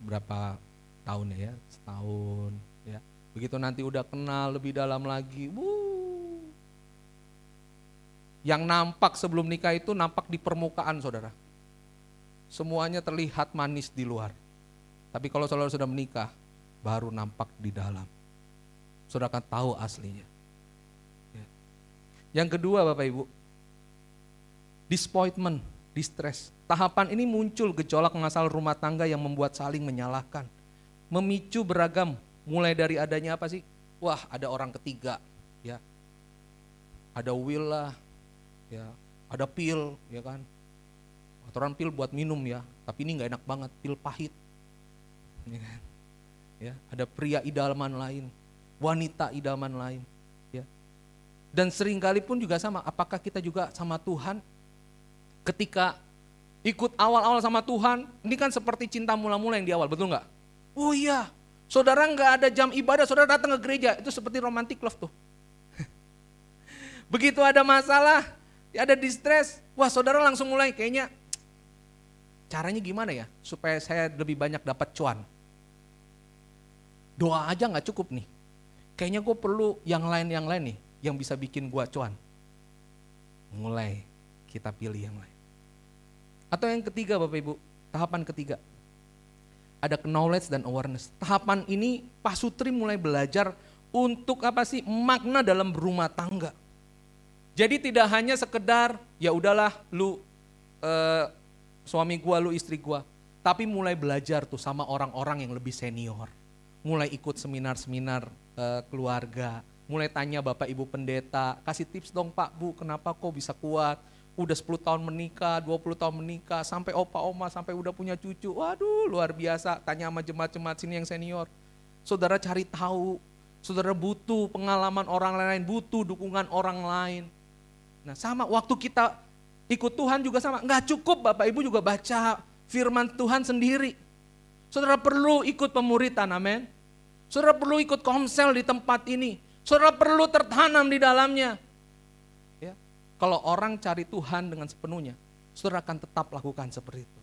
berapa tahunnya ya, setahun ya. Begitu nanti udah kenal lebih dalam lagi, yang nampak sebelum nikah itu nampak di permukaan saudara. Semuanya terlihat manis di luar. Tapi kalau saudara sudah menikah, baru nampak di dalam. Saudara akan tahu aslinya. Ya. Yang kedua Bapak Ibu, disappointment. Distress. Tahapan ini muncul gejolak masalah rumah tangga yang membuat saling menyalahkan. Memicu beragam, mulai dari adanya apa sih? Wah, ada orang ketiga, ya. Ada will lah, ya. Ada pil, ya kan. Aturan pil buat minum ya, tapi ini nggak enak banget, pil pahit. Ya kan? Ya, ada pria idaman lain, wanita idaman lain, ya. Dan seringkali pun juga sama, apakah kita juga sama Tuhan? Ketika ikut awal-awal sama Tuhan, ini kan seperti cinta mula-mula yang di awal, betul nggak? Oh iya, saudara nggak ada jam ibadah, saudara datang ke gereja, itu seperti romantic love tuh. Begitu ada masalah, dia ada distress. Wah saudara langsung mulai kayaknya caranya gimana ya supaya saya lebih banyak dapat cuan. Doa aja gak cukup nih. Kayaknya gue perlu yang lain nih yang bisa bikin gue cuan. Mulai kita pilih yang lain. Atau yang ketiga Bapak Ibu, tahapan ketiga. Ada knowledge dan awareness. Tahapan ini Pak Sutri mulai belajar untuk apa sih makna dalam berumah tangga. Jadi tidak hanya sekedar ya udahlah lu suami gua, lu istri gua. Tapi mulai belajar tuh sama orang-orang yang lebih senior. Mulai ikut seminar-seminar keluarga. Mulai tanya Bapak Ibu Pendeta, kasih tips dong Pak Bu, kenapa kok bisa kuat. Udah 10 tahun menikah, 20 tahun menikah, sampai opa oma, sampai udah punya cucu. Waduh luar biasa, tanya sama jemaat-jemaat sini yang senior. Saudara cari tahu, saudara butuh pengalaman orang lain, butuh dukungan orang lain. Nah sama, waktu kita ikut Tuhan juga sama, nggak cukup Bapak Ibu juga baca firman Tuhan sendiri. Saudara perlu ikut pemuritan, amin. Saudara perlu ikut komsel di tempat ini. Saudara perlu tertanam di dalamnya. Ya, kalau orang cari Tuhan dengan sepenuhnya, saudara akan tetap lakukan seperti itu.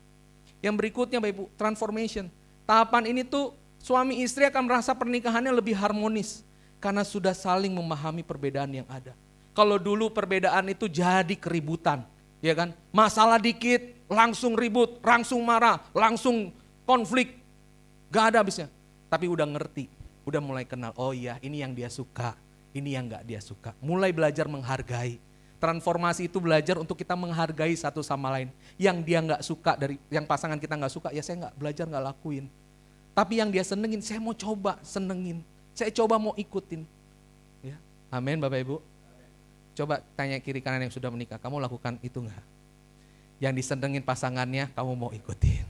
Yang berikutnya Bapak Ibu, transformation. Tahapan ini tuh suami istri akan merasa pernikahannya lebih harmonis karena sudah saling memahami perbedaan yang ada. Kalau dulu perbedaan itu jadi keributan, ya kan? Masalah dikit, langsung ribut, langsung marah, langsung konflik. Gak ada habisnya. Tapi udah ngerti, udah mulai kenal, oh iya ini yang dia suka, ini yang gak dia suka. Mulai belajar menghargai. Transformasi itu belajar untuk kita menghargai satu sama lain. Yang dia gak suka, dari yang pasangan kita gak suka, ya saya gak belajar gak lakuin. Tapi yang dia senengin, saya mau coba senengin. Saya coba mau ikutin. Ya. Amin Bapak Ibu. Coba tanya kiri kanan yang sudah menikah, kamu lakukan itu enggak? Yang disenengin pasangannya, kamu mau ikutin.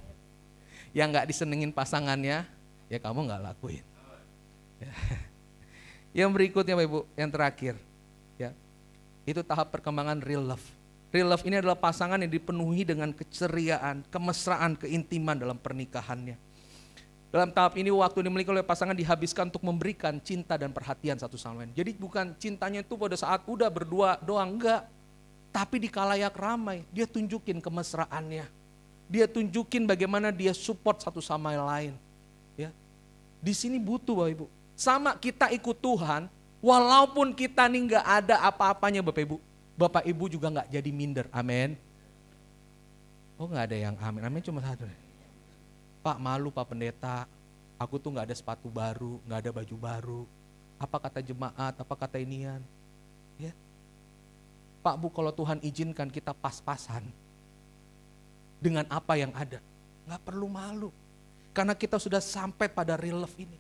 Yang enggak disenengin pasangannya, ya kamu enggak lakuin. Ya. Yang berikutnya Bapak Ibu, yang terakhir. Ya, itu tahap perkembangan real love. Real love ini adalah pasangan yang dipenuhi dengan keceriaan, kemesraan, keintiman dalam pernikahannya. Dalam tahap ini waktu dimiliki oleh pasangan dihabiskan untuk memberikan cinta dan perhatian satu sama lain. Jadi bukan cintanya itu pada saat udah berdua doang, enggak. Tapi di kalayak ramai, dia tunjukin kemesraannya. Dia tunjukin bagaimana dia support satu sama lain. Ya. Di sini butuh Bapak Ibu. Sama kita ikut Tuhan, walaupun kita nih enggak ada apa-apanya Bapak Ibu. Bapak Ibu juga enggak jadi minder, amin. Oh enggak ada yang amin, amin cuma satu. Pak malu Pak Pendeta, aku tuh gak ada sepatu baru, gak ada baju baru. Apa kata jemaat, apa kata inian. Ya. Pak Bu kalau Tuhan izinkan kita pas-pasan dengan apa yang ada. Gak perlu malu, karena kita sudah sampai pada real love ini.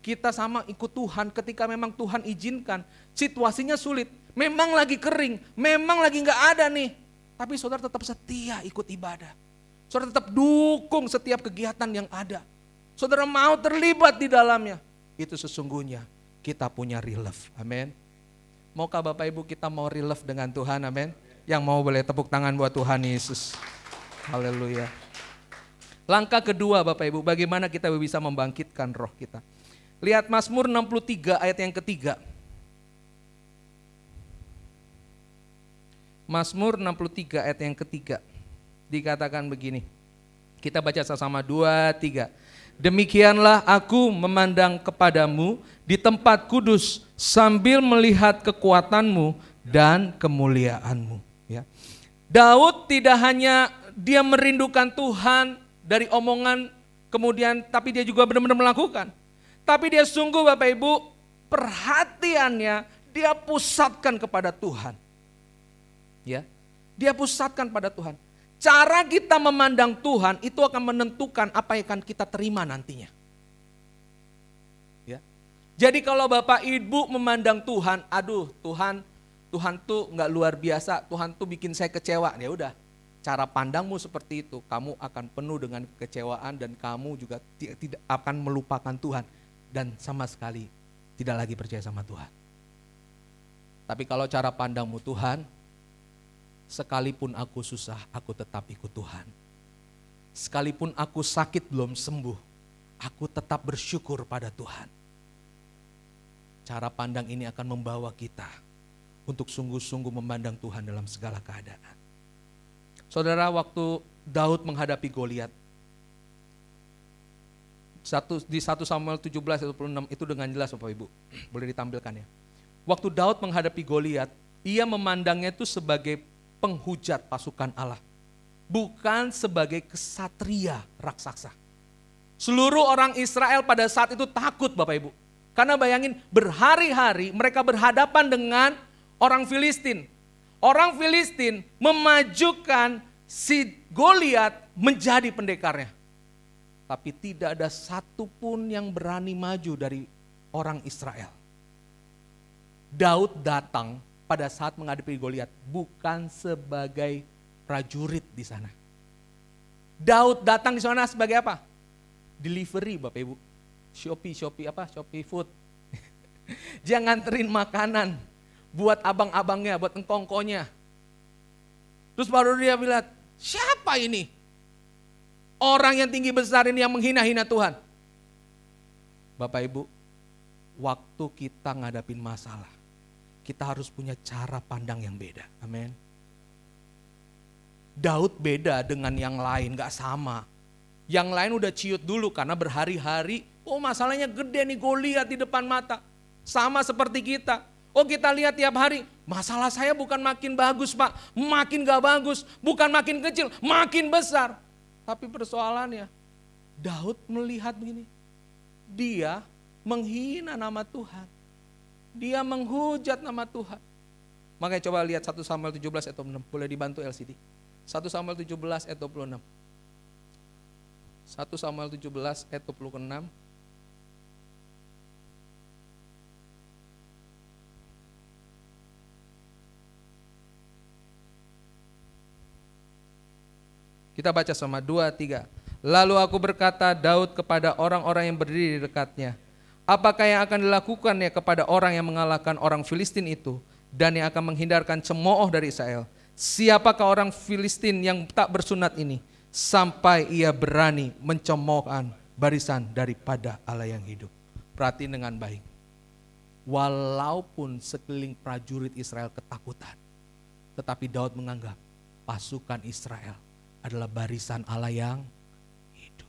Kita sama ikut Tuhan ketika memang Tuhan izinkan, situasinya sulit. Memang lagi kering, memang lagi gak ada nih. Tapi saudara tetap setia ikut ibadah. Saudara tetap dukung setiap kegiatan yang ada. Saudara mau terlibat di dalamnya. Itu sesungguhnya kita punya real love. Amin. Maukah Bapak Ibu kita mau real love dengan Tuhan? Amin. Yang mau boleh tepuk tangan buat Tuhan Yesus. Haleluya. Langkah kedua Bapak Ibu, bagaimana kita bisa membangkitkan roh kita. Lihat Mazmur 63 ayat yang ketiga. Mazmur 63 ayat yang ketiga. Dikatakan begini, kita baca sama-sama 2, 3. Demikianlah aku memandang kepadamu di tempat kudus sambil melihat kekuatanmu dan kemuliaanmu. Ya. Daud tidak hanya dia merindukan Tuhan dari omongan kemudian, tapi dia juga benar-benar melakukan. Tapi dia sungguh Bapak Ibu perhatiannya dia pusatkan kepada Tuhan. Ya, dia pusatkan pada Tuhan. Cara kita memandang Tuhan itu akan menentukan apa yang akan kita terima nantinya. Ya. Jadi kalau Bapak Ibu memandang Tuhan, aduh Tuhan tuh nggak luar biasa, Tuhan tuh bikin saya kecewa. Ya udah, cara pandangmu seperti itu, kamu akan penuh dengan kekecewaan dan kamu juga tidak akan melupakan Tuhan dan sama sekali tidak lagi percaya sama Tuhan. Tapi kalau cara pandangmu Tuhan, sekalipun aku susah, aku tetap ikut Tuhan. Sekalipun aku sakit belum sembuh, aku tetap bersyukur pada Tuhan. Cara pandang ini akan membawa kita untuk sungguh-sungguh memandang Tuhan dalam segala keadaan. Saudara, waktu Daud menghadapi Goliat, di 1 Samuel 17 ayat 26 itu dengan jelas Bapak Ibu, boleh ditampilkan ya. Waktu Daud menghadapi Goliat, ia memandangnya itu sebagai penghujat pasukan Allah, bukan sebagai kesatria raksasa. Seluruh orang Israel pada saat itu takut Bapak Ibu. Karena bayangin berhari-hari mereka berhadapan dengan orang Filistin. Orang Filistin memajukan si Goliat menjadi pendekarnya. Tapi tidak ada satupun yang berani maju dari orang Israel. Daud datang pada saat menghadapi Goliat bukan sebagai prajurit di sana. Daud datang di sana sebagai apa? Delivery Bapak Ibu. Shopee food. Dia nganterin makanan buat abang-abangnya, buat engkongkonya. Terus baru dia bilang, siapa ini? Orang yang tinggi besar ini yang menghina-hina Tuhan. Bapak Ibu, waktu kita ngadapin masalah, kita harus punya cara pandang yang beda. Amin. Daud beda dengan yang lain, gak sama. Yang lain udah ciut dulu karena berhari-hari, oh masalahnya gede nih, Goliat di depan mata. Sama seperti kita. Oh kita lihat tiap hari, masalah saya bukan makin bagus Pak, makin gak bagus. Bukan makin kecil, makin besar. Tapi persoalannya, Daud melihat begini, dia menghina nama Tuhan. Dia menghujat nama Tuhan. Makanya coba lihat 1 Samuel 17 ayat 26, boleh dibantu LCD. 1 Samuel 17 ayat 26. 1 Samuel 17 ayat 26. Kita baca sama 2, 3. Lalu aku berkata Daud kepada orang-orang yang berdiri di dekatnya, apakah yang akan dilakukannya kepada orang yang mengalahkan orang Filistin itu dan yang akan menghindarkan cemooh dari Israel? Siapakah orang Filistin yang tak bersunat ini sampai ia berani mencemoohkan barisan daripada Allah yang hidup? Perhatiin dengan baik. Walaupun sekeliling prajurit Israel ketakutan, tetapi Daud menganggap pasukan Israel adalah barisan Allah yang hidup.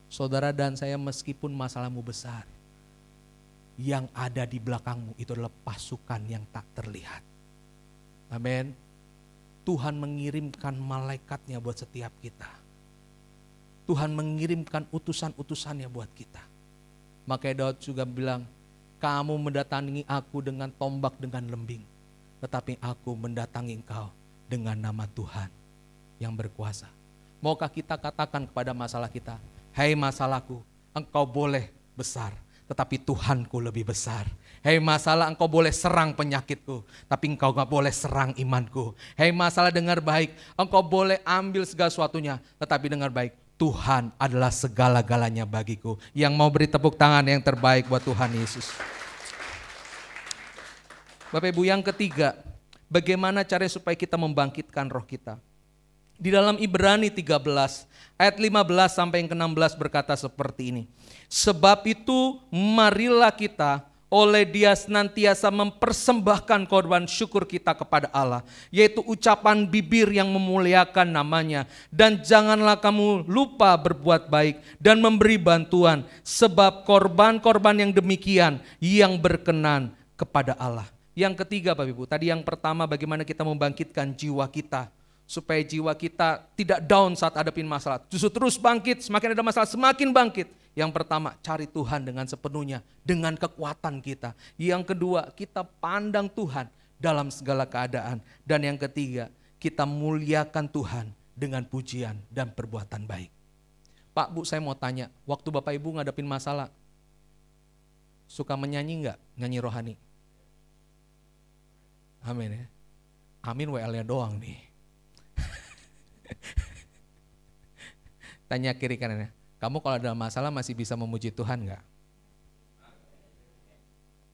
Saudara dan saya, meskipun masalahmu besar, yang ada di belakangmu itu adalah pasukan yang tak terlihat. Amin. Tuhan mengirimkan malaikatnya buat setiap kita. Tuhan mengirimkan utusan-utusannya buat kita. Makanya Daud juga bilang, kamu mendatangi aku dengan tombak, dengan lembing. Tetapi aku mendatangi engkau dengan nama Tuhan yang berkuasa. Maukah kita katakan kepada masalah kita, hei masalahku, engkau boleh besar, tetapi Tuhanku lebih besar. Hei masalah, engkau boleh serang penyakitku, tapi engkau gak boleh serang imanku. Hei masalah, dengar baik, engkau boleh ambil segala sesuatunya, tetapi dengar baik, Tuhan adalah segala-galanya bagiku. Yang mau beri tepuk tangan yang terbaik buat Tuhan Yesus. Bapak Ibu, yang ketiga, bagaimana caranya supaya kita membangkitkan roh kita? Di dalam Ibrani 13 ayat 15 sampai yang ke-16 berkata seperti ini. Sebab itu marilah kita oleh Dia senantiasa mempersembahkan korban syukur kita kepada Allah, yaitu ucapan bibir yang memuliakan namanya. Dan janganlah kamu lupa berbuat baik dan memberi bantuan, sebab korban-korban yang demikian yang berkenan kepada Allah. Yang ketiga Bapak Ibu, tadi yang pertama bagaimana kita membangkitkan jiwa kita, supaya jiwa kita tidak down saat hadapin masalah, justru terus bangkit, semakin ada masalah semakin bangkit. Yang pertama, cari Tuhan dengan sepenuhnya, dengan kekuatan kita. Yang kedua, kita pandang Tuhan dalam segala keadaan. Dan yang ketiga, kita muliakan Tuhan dengan pujian dan perbuatan baik. Pak, Bu, saya mau tanya, waktu Bapak Ibu ngadepin masalah, suka menyanyi enggak? Nyanyi rohani? Amin ya. Amin WL-nya doang nih. Tanya kiri kanannya, kamu kalau ada masalah masih bisa memuji Tuhan enggak?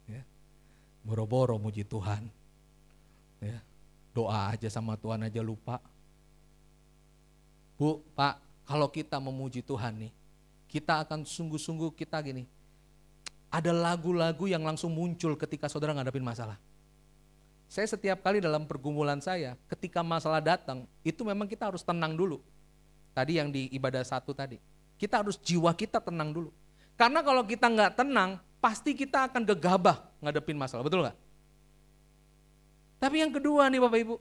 Ya. Boro-boro muji Tuhan. Ya. Doa aja sama Tuhan aja lupa. Bu, Pak, kalau kita memuji Tuhan nih, kita akan sungguh-sungguh kita gini. Ada lagu-lagu yang langsung muncul ketika saudara ngadapin masalah. Saya setiap kali dalam pergumulan saya, ketika masalah datang, itu memang kita harus tenang dulu. Tadi yang di ibadah 1 tadi. Kita harus jiwa kita tenang dulu. Karena kalau kita nggak tenang, pasti kita akan gegabah ngadepin masalah, betul nggak? Tapi yang kedua nih Bapak Ibu,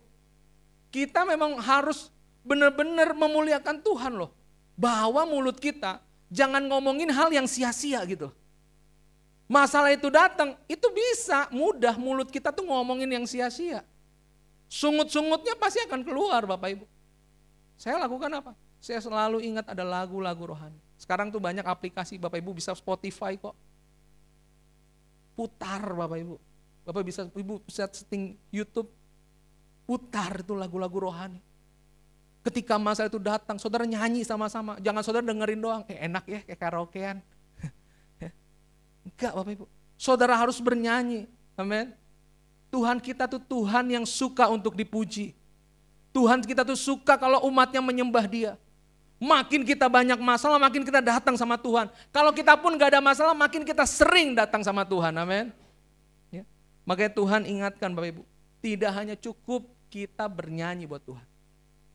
kita memang harus benar-benar memuliakan Tuhan loh. Bahwa mulut kita jangan ngomongin hal yang sia-sia gitu. Masalah itu datang, itu bisa mudah mulut kita tuh ngomongin yang sia-sia. Sungut-sungutnya pasti akan keluar Bapak Ibu. Saya lakukan apa? Saya selalu ingat ada lagu-lagu rohani. Sekarang tuh banyak aplikasi Bapak Ibu bisa Spotify kok. Putar Bapak Ibu. Ibu bisa setting YouTube. Putar itu lagu-lagu rohani. Ketika masalah itu datang, saudara nyanyi sama-sama. Jangan saudara dengerin doang, enak ya kayak karaokean. Enggak Bapak Ibu, saudara harus bernyanyi, amin. Tuhan kita tuh Tuhan yang suka untuk dipuji. Tuhan kita tuh suka kalau umatnya menyembah Dia. Makin kita banyak masalah, makin kita datang sama Tuhan. Kalau kita pun gak ada masalah, makin kita sering datang sama Tuhan, amin. Ya. Makanya Tuhan ingatkan Bapak Ibu, tidak hanya cukup kita bernyanyi buat Tuhan.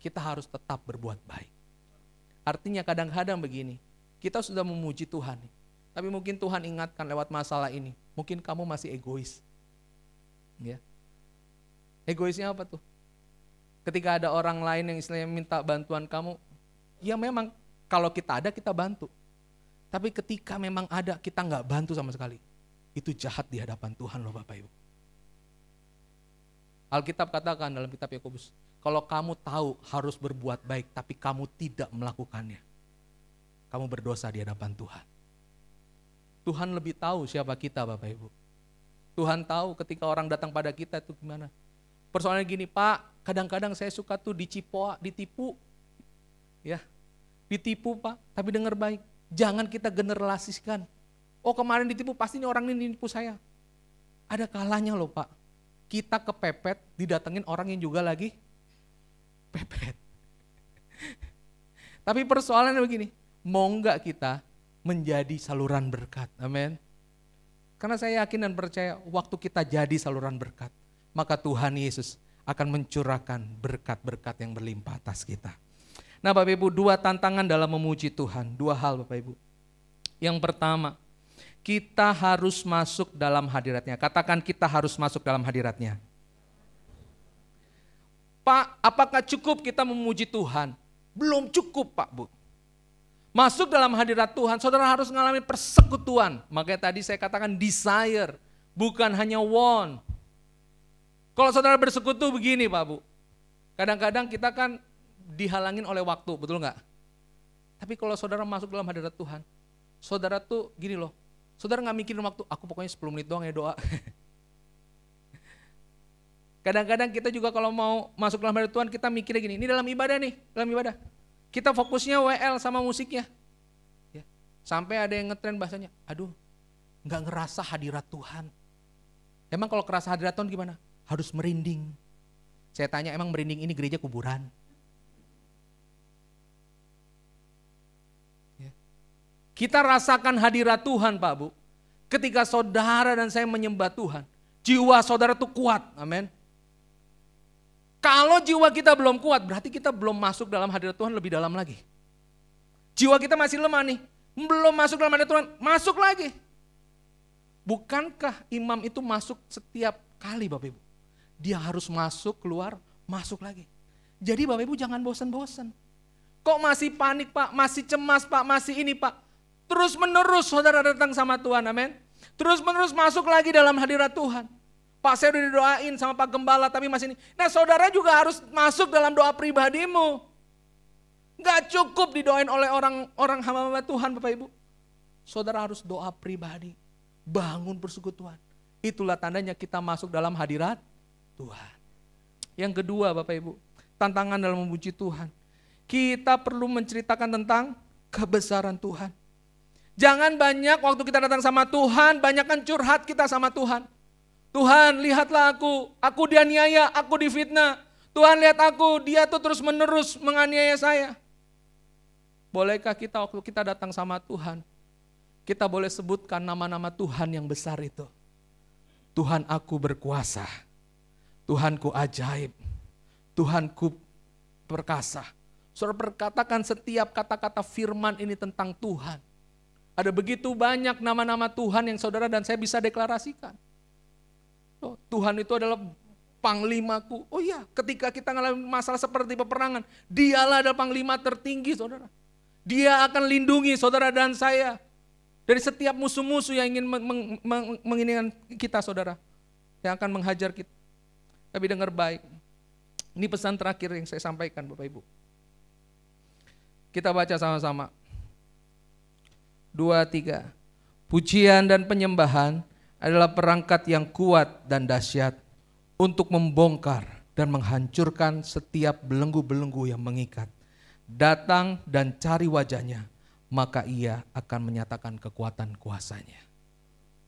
Kita harus tetap berbuat baik. Artinya kadang-kadang begini, kita sudah memuji Tuhan nih. Tapi mungkin Tuhan ingatkan lewat masalah ini, mungkin kamu masih egois. Ya. Egoisnya apa tuh? Ketika ada orang lain yang istilahnya minta bantuan kamu, ya memang kalau kita ada kita bantu. Tapi ketika memang ada kita nggak bantu sama sekali, itu jahat di hadapan Tuhan loh Bapak Ibu. Alkitab katakan dalam kitab Yakobus, kalau kamu tahu harus berbuat baik tapi kamu tidak melakukannya, kamu berdosa di hadapan Tuhan. Tuhan lebih tahu siapa kita Bapak Ibu. Tuhan tahu ketika orang datang pada kita itu gimana. Persoalannya gini Pak, kadang-kadang saya suka tuh ditipu. Ya, ditipu Pak, tapi dengar baik. Jangan kita generalisasikan. Oh kemarin ditipu, pasti ini orang ini nipu saya. Ada kalanya loh Pak, kita kepepet didatengin orang yang juga lagi pepet. Tapi persoalannya begini, mau enggak kita menjadi saluran berkat, amin. Karena saya yakin dan percaya waktu kita jadi saluran berkat, maka Tuhan Yesus akan mencurahkan berkat-berkat yang berlimpah atas kita. Nah Bapak Ibu, 2 tantangan dalam memuji Tuhan, 2 hal Bapak Ibu. Yang pertama, kita harus masuk dalam hadiratnya. Katakan kita harus masuk dalam hadiratnya. Pak, apakah cukup kita memuji Tuhan? Belum cukup Pak Bu. Masuk dalam hadirat Tuhan, saudara harus mengalami persekutuan. Makanya tadi saya katakan desire, bukan hanya want. Kalau saudara bersekutu begini Pak Bu, kadang-kadang kita kan dihalangin oleh waktu, betul nggak? Tapi kalau saudara masuk dalam hadirat Tuhan, saudara tuh gini loh, saudara nggak mikirin waktu, aku pokoknya 10 menit doang ya doa. Kadang-kadang kita juga kalau mau masuk dalam hadirat Tuhan, kita mikirnya gini, ini dalam ibadah nih, dalam ibadah. Kita fokusnya WL sama musiknya. Ya. Sampai ada yang ngetren bahasanya, aduh gak ngerasa hadirat Tuhan. Emang kalau kerasa hadirat Tuhan gimana? Harus merinding. Saya tanya, emang merinding ini gereja kuburan? Ya. Kita rasakan hadirat Tuhan Pak Bu. Ketika saudara dan saya menyembah Tuhan, jiwa saudara tuh kuat, amin. Kalau jiwa kita belum kuat, berarti kita belum masuk dalam hadirat Tuhan lebih dalam lagi. Jiwa kita masih lemah nih, belum masuk dalam hadirat Tuhan, masuk lagi. Bukankah imam itu masuk setiap kali Bapak Ibu? Dia harus masuk, keluar, masuk lagi. Jadi Bapak Ibu jangan bosan-bosan. Kok masih panik Pak, masih cemas Pak, masih ini Pak. Terus menerus saudara datang sama Tuhan, amin. Terus menerus masuk lagi dalam hadirat Tuhan. Pak saya udah didoain sama Pak Gembala tapi masih ini. Nah saudara juga harus masuk dalam doa pribadimu. Gak cukup didoain oleh orang hamba Tuhan Bapak Ibu. Saudara harus doa pribadi. Bangun persekutuan. Itulah tandanya kita masuk dalam hadirat Tuhan. Yang kedua Bapak Ibu, tantangan dalam memuji Tuhan. Kita perlu menceritakan tentang kebesaran Tuhan. Jangan banyak waktu kita datang sama Tuhan, banyakkan curhat kita sama Tuhan. Tuhan lihatlah aku dianiaya, aku difitnah. Tuhan lihat aku, dia tuh terus menerus menganiaya saya. Bolehkah kita waktu kita datang sama Tuhan, kita boleh sebutkan nama-nama Tuhan yang besar itu. Tuhan aku berkuasa, Tuhanku ajaib, Tuhanku perkasa. Saudara perkatakan setiap kata-kata firman ini tentang Tuhan. Ada begitu banyak nama-nama Tuhan yang saudara dan saya bisa deklarasikan. Oh, Tuhan itu adalah panglimaku. Oh iya, ketika kita mengalami masalah seperti peperangan, dialah adalah panglima tertinggi, saudara. Dia akan lindungi saudara dan saya dari setiap musuh-musuh yang ingin menginginkan kita, saudara, yang akan menghajar kita. Tapi dengar baik, ini pesan terakhir yang saya sampaikan, Bapak Ibu. Kita baca sama-sama. 2, 3. Pujian dan penyembahan adalah perangkat yang kuat dan dahsyat untuk membongkar dan menghancurkan setiap belenggu-belenggu yang mengikat. Datang dan cari wajahnya, maka ia akan menyatakan kekuatan kuasanya.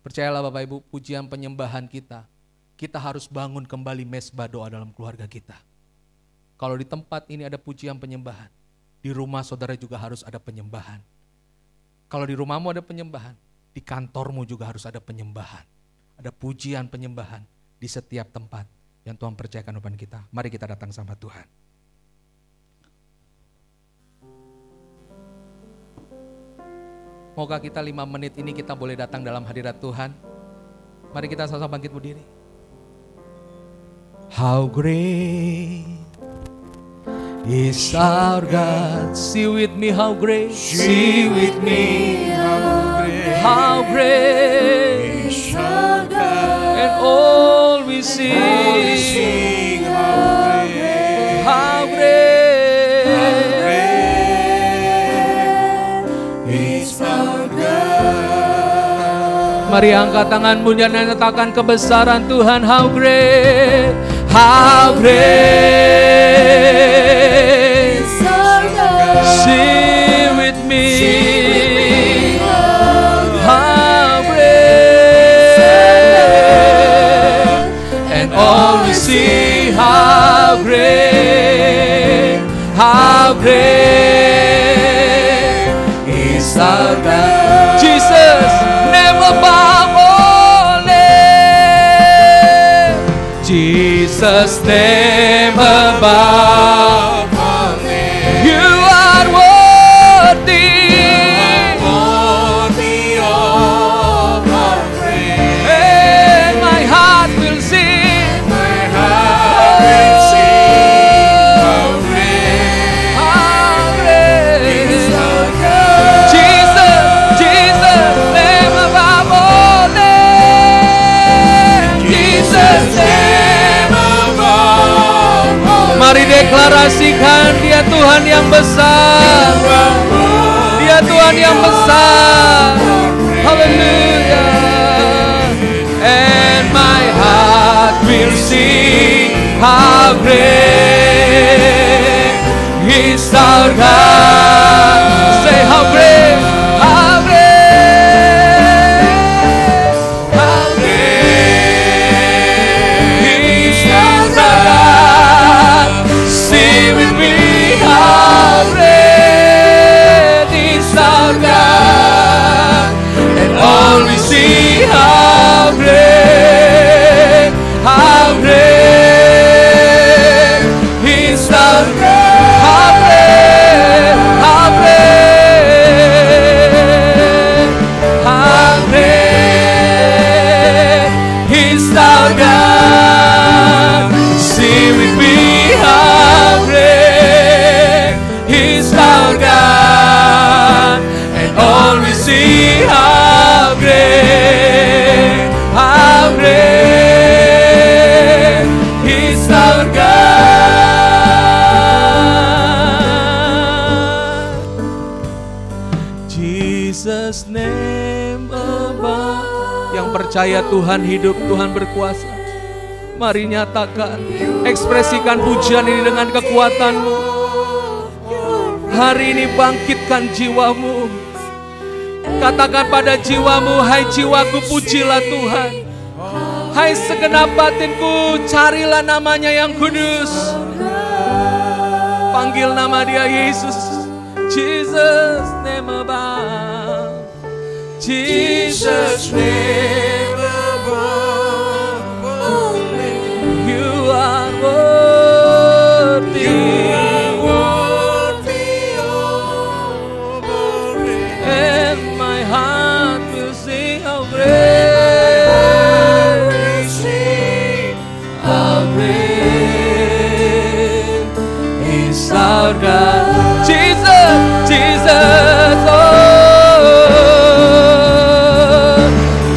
Percayalah Bapak Ibu, pujian penyembahan kita harus bangun kembali mezbah doa dalam keluarga kita. Kalau di tempat ini ada pujian penyembahan, di rumah saudara juga harus ada penyembahan. Kalau di rumahmu ada penyembahan, di kantormu juga harus ada penyembahan. Ada pujian penyembahan di setiap tempat yang Tuhan percayakan kepada kita. Mari kita datang sama Tuhan. Moga kita 5 menit ini kita boleh datang dalam hadirat Tuhan. Mari kita sama-sama bangkit berdiri. How great is our God. See with me how great. See with me How great is our God. and all we sing. How great is our God. Mari angkat tanganmu dan nyatakan kebesaran Tuhan. How great is our God. Sing with me. How great and all we see. How great is our God. Jesus, never bow only. Jesus, never bow only. You are worthy. Worthy of our praise. And my heart will sing. My heart will sing. How great is our God. Jesus, never bow only. Jesus, never bow only. mari deklarasikan Dia Tuhan yang besar. Dia Tuhan yang besar. Haleluya. And my heart will sing. How great is our God. Say how great, how great, how great is our God. Sing with me, how great is our God. And all we see, how great is our God. How great, how great, how great is our God. Sing with me, how great is our God. And all we see, how great is our God. Jesus name above. Yang percaya Tuhan hidup, Tuhan berkuasa. Mari nyatakan, ekspresikan pujian ini dengan kekuatanmu. Hari ini bangkitkan jiwamu. Katakan pada jiwamu, hai jiwaku pujilah Tuhan. Hai segenap batinku, carilah namanya yang kudus. Panggil nama Dia Yesus. Jesus name above. Jesus name above. You surga. Jesus, Jesus,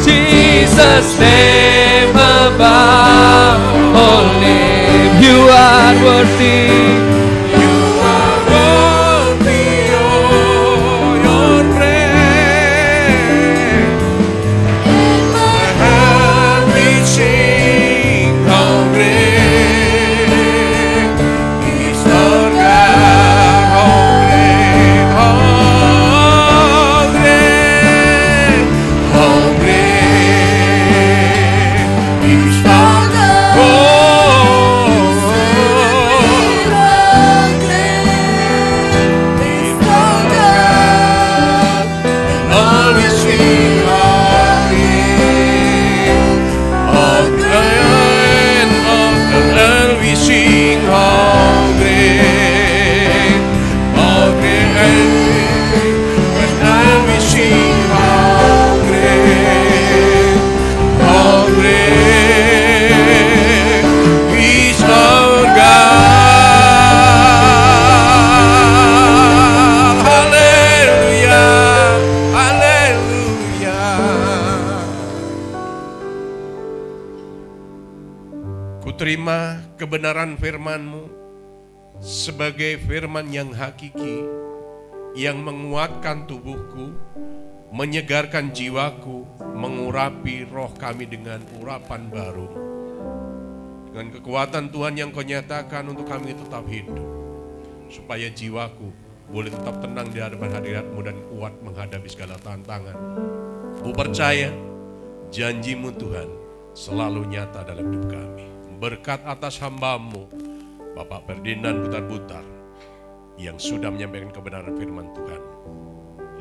Jesus name above all name. You are worthy. You are worthy of your praise. In my heart we sing, how great is our God, how great, how great, how great is our God. Oh, all we sing, how great, how great, all we sing, how great, how great, all we sing, how great, how great is our God. Hallelujah, hallelujah. Kuterima kebenaran firman-Mu sebagai firman yang hakiki, yang menguatkan tubuhku, menyegarkan jiwaku, mengurapi roh kami dengan urapan baru. Dengan kekuatan Tuhan yang Kau nyatakan untuk kami tetap hidup, supaya jiwaku boleh tetap tenang di hadapan hadirat-Mu dan kuat menghadapi segala tantangan. Ku percaya janji-Mu Tuhan selalu nyata dalam hidup kami. Berkat atas hamba-Mu Bapak Ferdinand Butar-Butar yang sudah menyampaikan kebenaran firman Tuhan.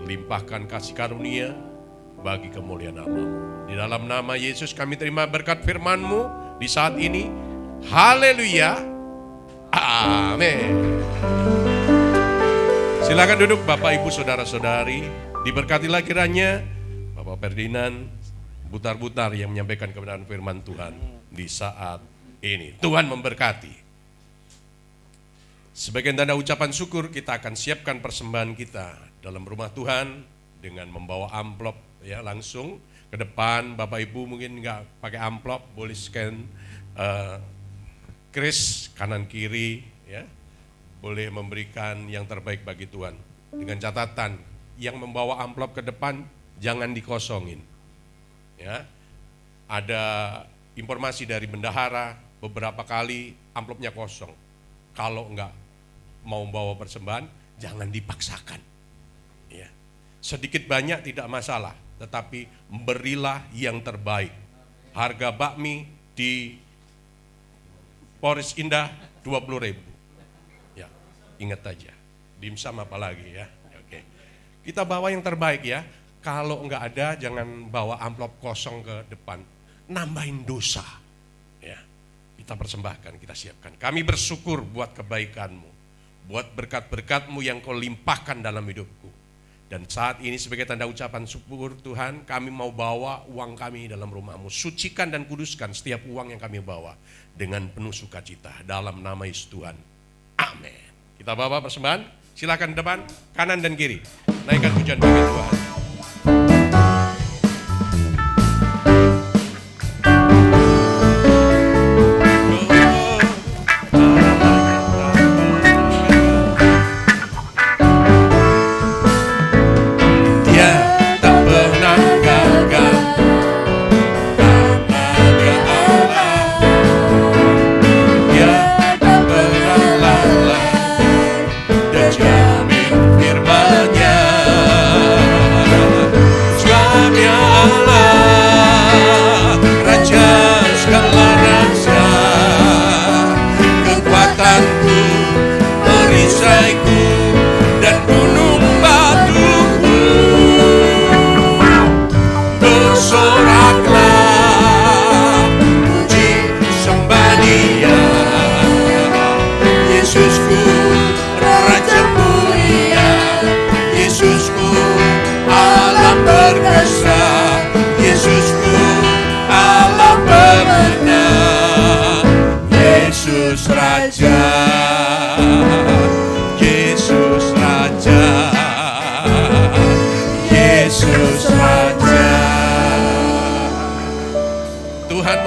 Limpahkan kasih karunia bagi kemuliaan nama-Mu. Di dalam nama Yesus kami terima berkat firman-Mu di saat ini. Haleluya. Amin. Silakan duduk Bapak Ibu Saudara-saudari. Diberkatilah kiranya Bapak Ferdinand Butar-Butar yang menyampaikan kebenaran firman Tuhan di saat ini. Tuhan memberkati. Sebagai tanda ucapan syukur, kita akan siapkan persembahan kita dalam rumah Tuhan dengan membawa amplop ya, langsung ke depan. Bapak Ibu mungkin nggak pakai amplop, boleh scan kris kanan kiri ya. Boleh memberikan yang terbaik bagi Tuhan. Dengan catatan, yang membawa amplop ke depan jangan dikosongin. Ya. Ada informasi dari bendahara beberapa kali amplopnya kosong. Kalau enggak mau bawa persembahan, jangan dipaksakan. Ya. Sedikit banyak tidak masalah, tetapi berilah yang terbaik. Harga bakmi di Polres Indah 20.000. Ya, ingat aja. Dimsum apa lagi ya? Oke. Kita bawa yang terbaik ya. Kalau enggak ada, jangan bawa amplop kosong ke depan. Nambahin dosa. Ya. Kita persembahkan, kita siapkan. Kami bersyukur buat kebaikan-Mu, buat berkat-berkat-Mu yang Kau limpahkan dalam hidupku. Dan saat ini sebagai tanda ucapan syukur Tuhan, kami mau bawa uang kami dalam rumah-Mu. Sucikan dan kuduskan setiap uang yang kami bawa dengan penuh sukacita dalam nama Yesus Tuhan. Amin. Kita bawa persembahan, silakan depan, kanan dan kiri. Naikkan pujian bagi Tuhan. Jamin firman-Nya.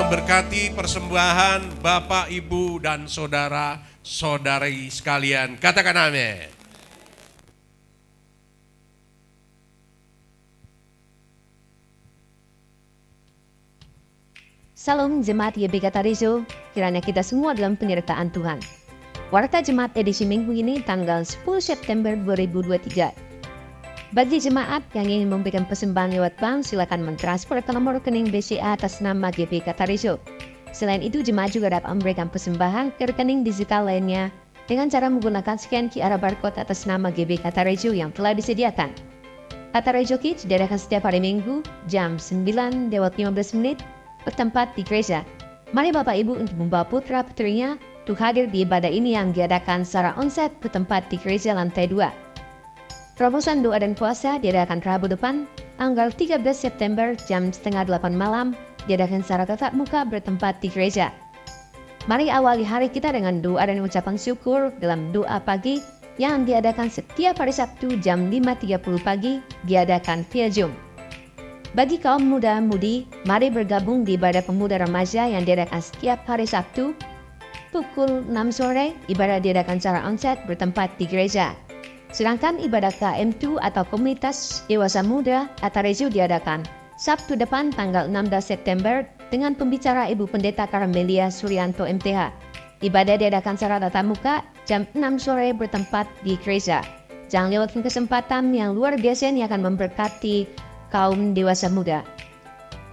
memberkati persembahan Bapak, Ibu, dan saudara-saudari sekalian. Katakan amin. Salam Jemaat YBK Tarizo, kiranya kita semua dalam penyertaan Tuhan. Warta Jemaat edisi minggu ini tanggal 10 September 2023. Bagi jemaat yang ingin memberikan persembahan lewat bank, silakan mentransfer ke nomor rekening BCA atas nama GBK Tarizo. Selain itu, jemaat juga dapat memberikan persembahan ke rekening digital lainnya dengan cara menggunakan scan QR barcode atas nama GBK Tarizo yang telah disediakan. Tarizo Kids diadakan setiap hari Minggu jam 9:15 bertempat di gereja. Mari Bapak Ibu untuk membawa putra putrinya untuk hadir di ibadah ini yang diadakan secara onsite bertempat di gereja lantai 2. Terobosan doa dan puasa diadakan Rabu depan, tanggal 13 September jam 7:30 malam, diadakan secara tatap muka bertempat di gereja. Mari awali hari kita dengan doa dan ucapan syukur dalam doa pagi yang diadakan setiap hari Sabtu jam 5:30 pagi, diadakan via Zoom. Bagi kaum muda-mudi, mari bergabung di ibadah pemuda remaja yang diadakan setiap hari Sabtu, pukul 6 sore, ibadah diadakan secara onsite bertempat di gereja. Sedangkan ibadah KM2 atau Komunitas Dewasa Muda Tarizo diadakan Sabtu depan tanggal 16 September dengan pembicara Ibu Pendeta Karmelia Suryanto MTH. Ibadah diadakan secara tatap muka jam 6 sore bertempat di gereja. Jangan lewatkan kesempatan yang luar biasa yang akan memberkati kaum dewasa muda.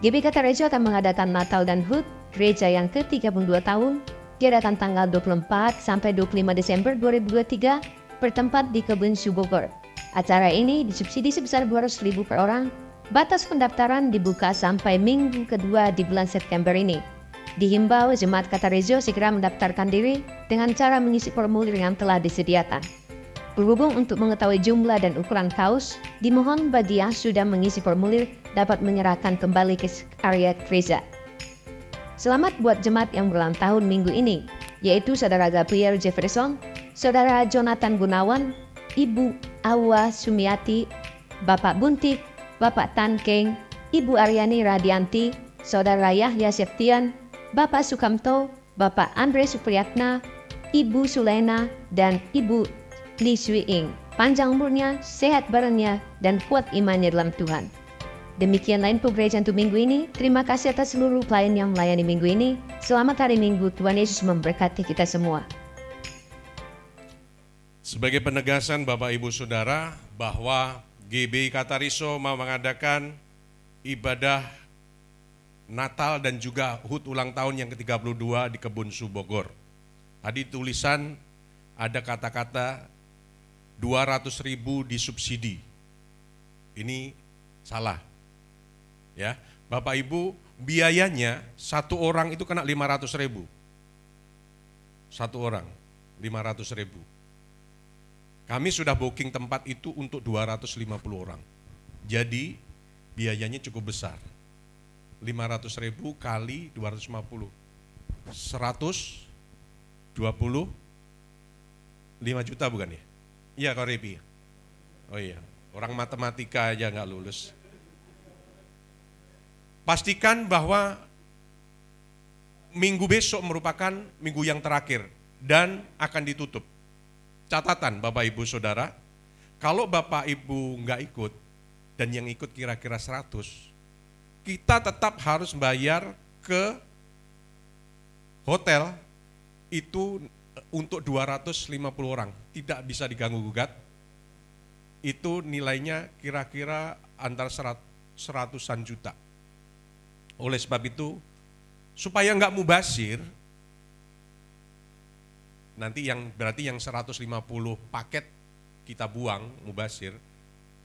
GBK Tarizo akan mengadakan Natal dan HUT gereja yang ke-32 tahun, diadakan tanggal 24 sampai 25 Desember 2023 bertempat di Kebun Subogor. Acara ini disubsidi sebesar 200.000 per orang. Batas pendaftaran dibuka sampai minggu kedua di bulan September ini. Dihimbau jemaat Tarizo segera mendaftarkan diri dengan cara mengisi formulir yang telah disediakan. Berhubung untuk mengetahui jumlah dan ukuran kaos, dimohon bagi yang sudah mengisi formulir dapat menyerahkan kembali ke area gereja. Selamat buat jemaat yang berulang tahun minggu ini, yaitu Saudara Gabriel Jefferson, Saudara Jonathan Gunawan, Ibu Awa Sumiati, Bapak Buntik, Bapak Tan Keng, Ibu Aryani Radianti, Saudara Yahya Septian, Bapak Sukamto, Bapak Andre Supriyatna, Ibu Sulena, dan Ibu Li Sui-ing. Panjang umurnya, sehat badannya, dan kuat imannya dalam Tuhan. Demikian lain gereja untuk minggu ini. Terima kasih atas seluruh pelayan yang melayani minggu ini. Selamat hari Minggu, Tuhan Yesus memberkati kita semua. Sebagai penegasan Bapak Ibu Saudara bahwa GBK Tarizo mau mengadakan ibadah Natal dan juga HUT ulang tahun yang ke-32 di Kebun Subogor. Tadi tulisan ada kata-kata 200.000 disubsidi. Ini salah. Ya, Bapak Ibu, biayanya satu orang itu kena 500.000. Satu orang 500.000. Kami sudah booking tempat itu untuk 250 orang. Jadi biayanya cukup besar. 500.000 kali 250. 125 juta bukan ya? Iya Kak Repi. Oh iya, orang matematika aja nggak lulus. Pastikan bahwa minggu besok merupakan minggu yang terakhir dan akan ditutup. Catatan Bapak Ibu Saudara, kalau Bapak Ibu nggak ikut dan yang ikut kira-kira 100, kita tetap harus bayar ke hotel itu untuk 250 orang, tidak bisa diganggu-gugat. Itu nilainya kira-kira antara 100-an juta. Oleh sebab itu, supaya nggak mubazir, nanti berarti yang 150 paket kita buang mubazir,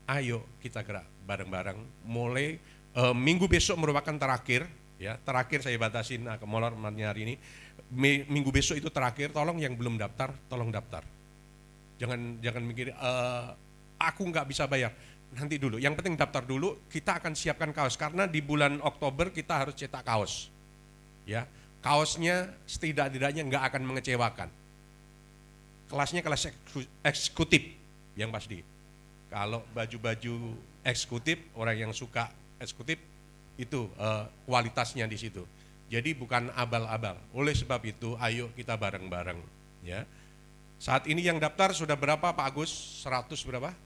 ayo kita gerak bareng-bareng. Mulai minggu besok merupakan terakhir, ya terakhir saya batasin ke molor hari ini. Minggu besok itu terakhir, tolong yang belum daftar, tolong daftar. Jangan mikir aku nggak bisa bayar. Nanti dulu, yang penting daftar dulu. Kita akan siapkan kaos karena di bulan Oktober kita harus cetak kaos. Ya, kaosnya setidak-tidaknya nggak akan mengecewakan. Kelasnya kelas eksekutif yang pasti. Kalau baju-baju eksekutif, orang yang suka eksekutif itu kualitasnya di situ. Jadi bukan abal-abal. Oleh sebab itu, ayo kita bareng-bareng. Ya. Saat ini yang daftar sudah berapa Pak Agus? 100 berapa?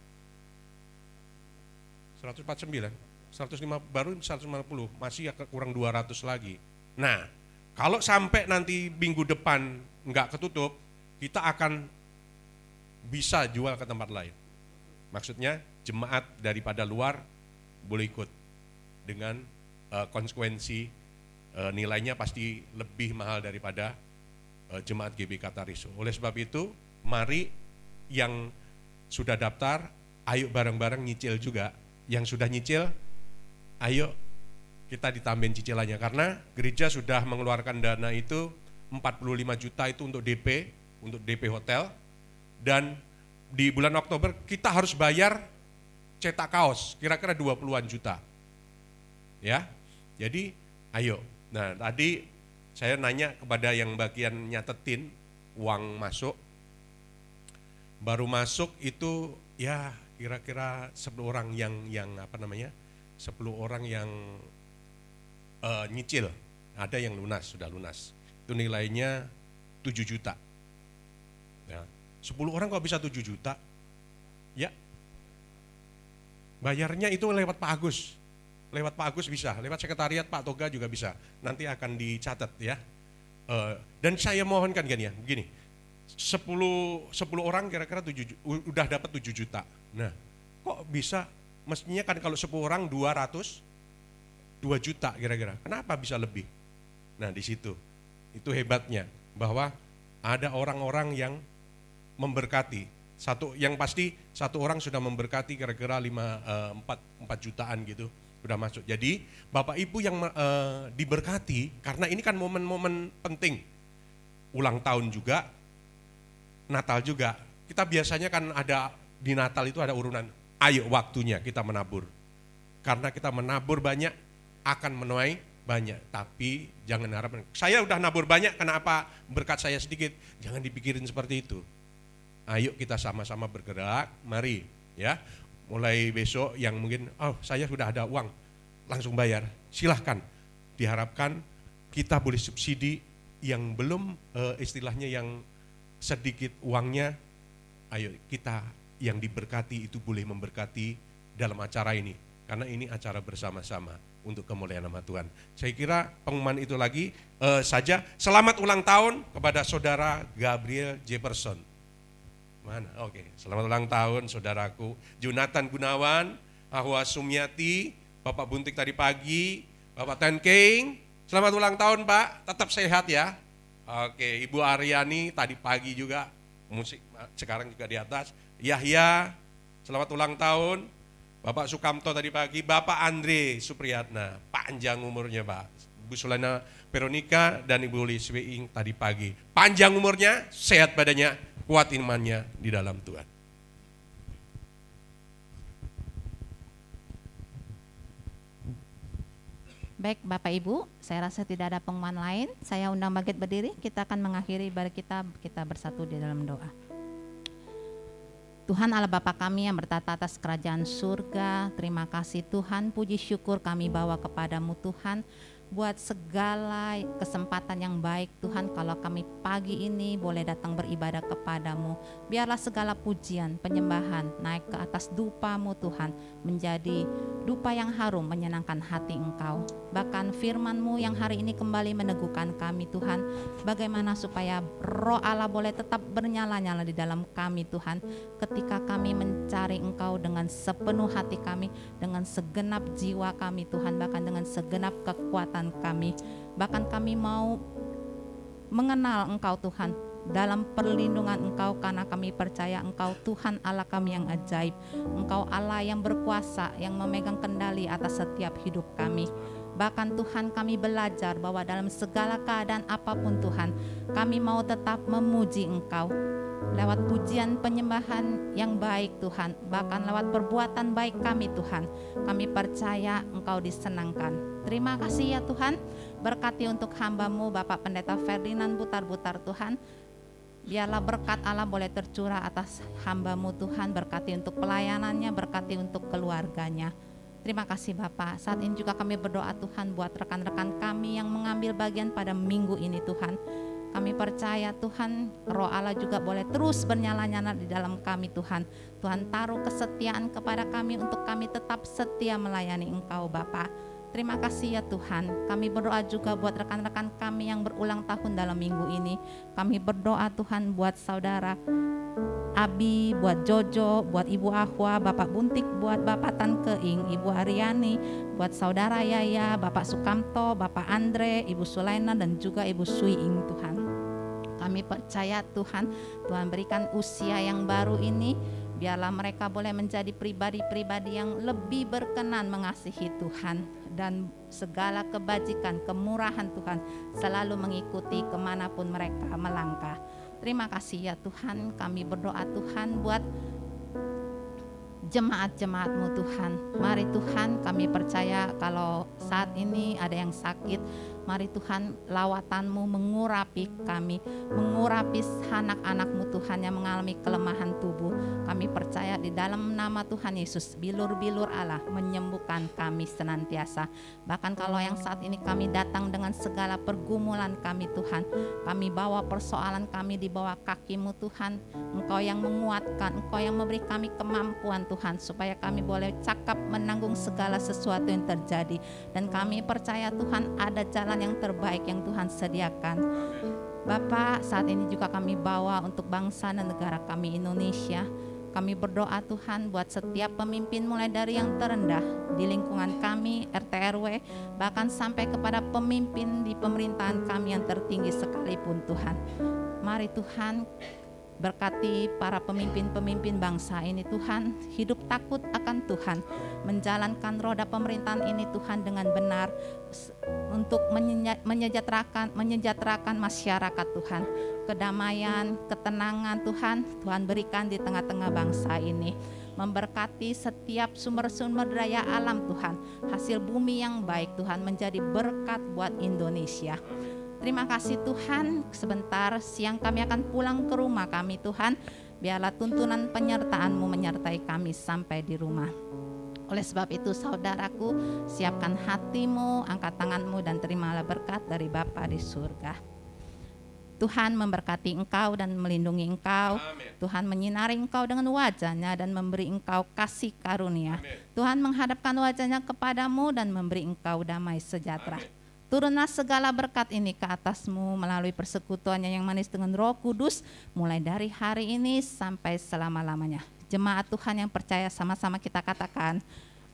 149, 105, baru 150, masih kurang 200 lagi. Nah, kalau sampai nanti minggu depan nggak ketutup, kita akan bisa jual ke tempat lain. Maksudnya jemaat daripada luar boleh ikut dengan konsekuensi nilainya pasti lebih mahal daripada jemaat GBK Tariso. Oleh sebab itu, mari yang sudah daftar, ayo bareng-bareng nyicil juga. Yang sudah nyicil, ayo kita ditambahin cicilannya. Karena gereja sudah mengeluarkan dana itu 45 juta itu untuk DP hotel. Dan di bulan Oktober kita harus bayar cetak kaos, kira-kira 20-an juta. Ya, jadi ayo. Nah tadi saya nanya kepada yang bagian nyatetin uang masuk. Baru masuk itu ya kira-kira 10 orang yang 10 orang yang nyicil. Ada yang sudah lunas. Itu nilainya 7 juta. Ya, 10 orang kok bisa 7 juta? Ya. Bayarnya itu lewat Pak Agus. Lewat Pak Agus bisa, lewat sekretariat Pak Toga juga bisa. Nanti akan dicatat ya. Dan saya mohonkan begini. 10 orang kira-kira udah dapat 7 juta. Nah, kok bisa? Mestinya kan kalau 10 orang 2 juta kira-kira. Kenapa bisa lebih? Nah, di situ. Itu hebatnya bahwa ada orang-orang yang memberkati. Yang pasti satu orang sudah memberkati kira-kira 4 jutaan gitu. Sudah masuk. Jadi Bapak Ibu yang diberkati, karena ini kan momen-momen penting. Ulang tahun juga, Natal juga. Kita biasanya kan ada di Natal itu ada urunan, ayo waktunya kita menabur. Karena kita menabur banyak, akan menuai banyak. Tapi jangan harap, saya udah nabur banyak, kenapa berkat saya sedikit? Jangan dipikirin seperti itu. Ayo kita sama-sama bergerak, mari ya. Mulai besok yang mungkin, saya sudah ada uang, langsung bayar, silahkan. Diharapkan kita boleh subsidi yang belum istilahnya yang sedikit uangnya, ayo kita yang diberkati itu boleh memberkati dalam acara ini. Karena ini acara bersama-sama untuk kemuliaan nama Tuhan. Saya kira pengumuman itu lagi saja. Selamat ulang tahun kepada Saudara Gabriel Jefferson. Mana? Oke. Selamat ulang tahun saudaraku Jonathan Gunawan, Ahwa Sumyati, Bapak Buntik tadi pagi, Bapak Tenkeng. Selamat ulang tahun Pak, tetap sehat ya. Oke, Ibu Aryani tadi pagi juga, musik sekarang juga di atas. Yahya, selamat ulang tahun. Bapak Sukamto tadi pagi, Bapak Andre Supriyatna, panjang umurnya Pak. Ibu Sulana Veronica dan Ibu Lisweing tadi pagi. Panjang umurnya, sehat badannya, kuat imannya di dalam Tuhan. Baik Bapak Ibu, saya rasa tidak ada pengumuman lain. Saya undang bangkit berdiri, kita akan mengakhiri ibadah kita bersatu di dalam doa. Tuhan Allah Bapa kami yang bertata atas kerajaan surga, terima kasih Tuhan, puji syukur kami bawa kepadamu Tuhan, buat segala kesempatan yang baik Tuhan, kalau kami pagi ini boleh datang beribadah kepadamu. Biarlah segala pujian, penyembahan naik ke atas dupa-Mu Tuhan, menjadi dupa yang harum menyenangkan hati Engkau. Bahkan firman-Mu yang hari ini kembali meneguhkan kami Tuhan, bagaimana supaya Roh Allah boleh tetap bernyala-nyala di dalam kami Tuhan, ketika kami mencari Engkau dengan sepenuh hati kami, dengan segenap jiwa kami Tuhan, bahkan dengan segenap kekuatan kami. Bahkan kami mau mengenal Engkau Tuhan, dalam perlindungan Engkau, karena kami percaya Engkau Tuhan Allah kami yang ajaib. Engkau Allah yang berkuasa, yang memegang kendali atas setiap hidup kami. Bahkan Tuhan kami belajar bahwa dalam segala keadaan apapun Tuhan, kami mau tetap memuji Engkau lewat pujian penyembahan yang baik Tuhan, bahkan lewat perbuatan baik kami Tuhan, kami percaya Engkau disenangkan. Terima kasih ya Tuhan, berkati untuk hamba-Mu Bapak Pendeta Ferdinand Butar-Butar Tuhan. Biarlah berkat Allah boleh tercurah atas hamba-Mu Tuhan, berkati untuk pelayanannya, berkati untuk keluarganya. Terima kasih Bapak. Saat ini juga kami berdoa Tuhan buat rekan-rekan kami yang mengambil bagian pada minggu ini Tuhan. Kami percaya Tuhan, Roh Allah juga boleh terus bernyala-nyala di dalam kami Tuhan. Tuhan taruh kesetiaan kepada kami untuk kami tetap setia melayani Engkau Bapa. Terima kasih ya Tuhan. Kami berdoa juga buat rekan-rekan kami yang berulang tahun dalam minggu ini. Kami berdoa Tuhan buat saudara Abi, buat Jojo, buat Ibu Ahwa, Bapak Buntik, buat Bapak Tan Keing, Ibu Ariani, buat saudara Yaya, Bapak Sukamto, Bapak Andre, Ibu Sulaina, dan juga Ibu Suiing Tuhan. Kami percaya Tuhan, Tuhan berikan usia yang baru ini, biarlah mereka boleh menjadi pribadi-pribadi yang lebih berkenan mengasihi Tuhan, dan segala kebajikan, kemurahan Tuhan selalu mengikuti kemanapun mereka melangkah. Terima kasih ya Tuhan, kami berdoa Tuhan buat jemaat-jemaat-Mu Tuhan. Mari Tuhan, kami percaya kalau saat ini ada yang sakit, mari Tuhan lawatan-Mu mengurapi kami, mengurapi anak-anak-Mu Tuhan yang mengalami kelemahan tubuh. Kami percaya di dalam nama Tuhan Yesus, bilur-bilur Allah menyembuhkan kami senantiasa. Bahkan kalau yang saat ini kami datang dengan segala pergumulan kami Tuhan, kami bawa persoalan kami di bawah kaki-Mu Tuhan. Engkau yang menguatkan, Engkau yang memberi kami kemampuan Tuhan, supaya kami boleh cakap menanggung segala sesuatu yang terjadi. Dan kami percaya Tuhan ada jalan yang terbaik yang Tuhan sediakan. Bapak, saat ini juga kami bawa untuk bangsa dan negara kami Indonesia. Kami berdoa Tuhan buat setiap pemimpin mulai dari yang terendah di lingkungan kami, RT RW, bahkan sampai kepada pemimpin di pemerintahan kami yang tertinggi sekalipun Tuhan. Mari Tuhan, berkati para pemimpin-pemimpin bangsa ini Tuhan, hidup takut akan Tuhan, menjalankan roda pemerintahan ini Tuhan dengan benar untuk menyejahterakan masyarakat Tuhan. Kedamaian, ketenangan Tuhan berikan di tengah-tengah bangsa ini. Memberkati setiap sumber-sumber daya alam Tuhan, hasil bumi yang baik Tuhan menjadi berkat buat Indonesia. Terima kasih Tuhan, sebentar siang kami akan pulang ke rumah kami Tuhan. Biarlah tuntunan penyertaan-Mu menyertai kami sampai di rumah. Oleh sebab itu saudaraku, siapkan hatimu, angkat tanganmu dan terimalah berkat dari Bapa di surga. Tuhan memberkati engkau dan melindungi engkau. Amin. Tuhan menyinari engkau dengan wajah-Nya dan memberi engkau kasih karunia. Amin. Tuhan menghadapkan wajah-Nya kepadamu dan memberi engkau damai sejahtera. Amin. Turunlah segala berkat ini ke atasmu melalui persekutuannya yang manis dengan Roh Kudus, mulai dari hari ini sampai selama-lamanya. Jemaat Tuhan yang percaya sama-sama kita katakan,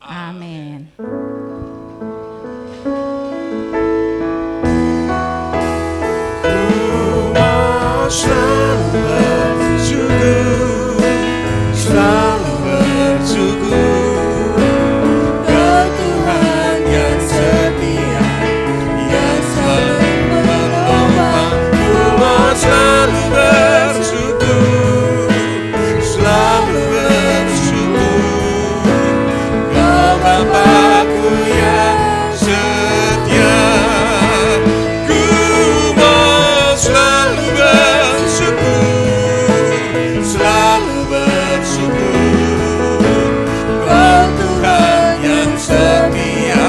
amin. Selalu bersyukur, selalu bersyukur ke Tuhan yang setia, yang selalu menolong. Ku selalu bersyukur, selalu bersyukur, Kau Bapa-Ku yang setia. Ku mau selalu selalu bersyukur, Kau Tuhan yang setia,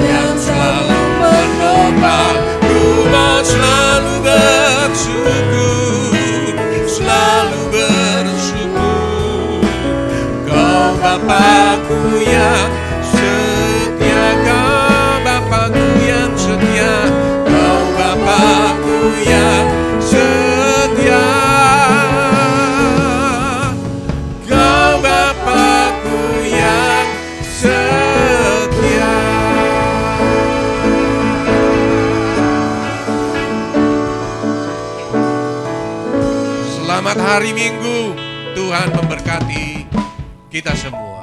yang selalu menopang. Ku mau selalu bersyukur, selalu bersyukur, Kau Bapa-Ku yang setia, Kau Bapa-Ku yang setia, Kau Bapa-Ku yang setia. Selamat hari Minggu, Tuhan memberkati kita semua.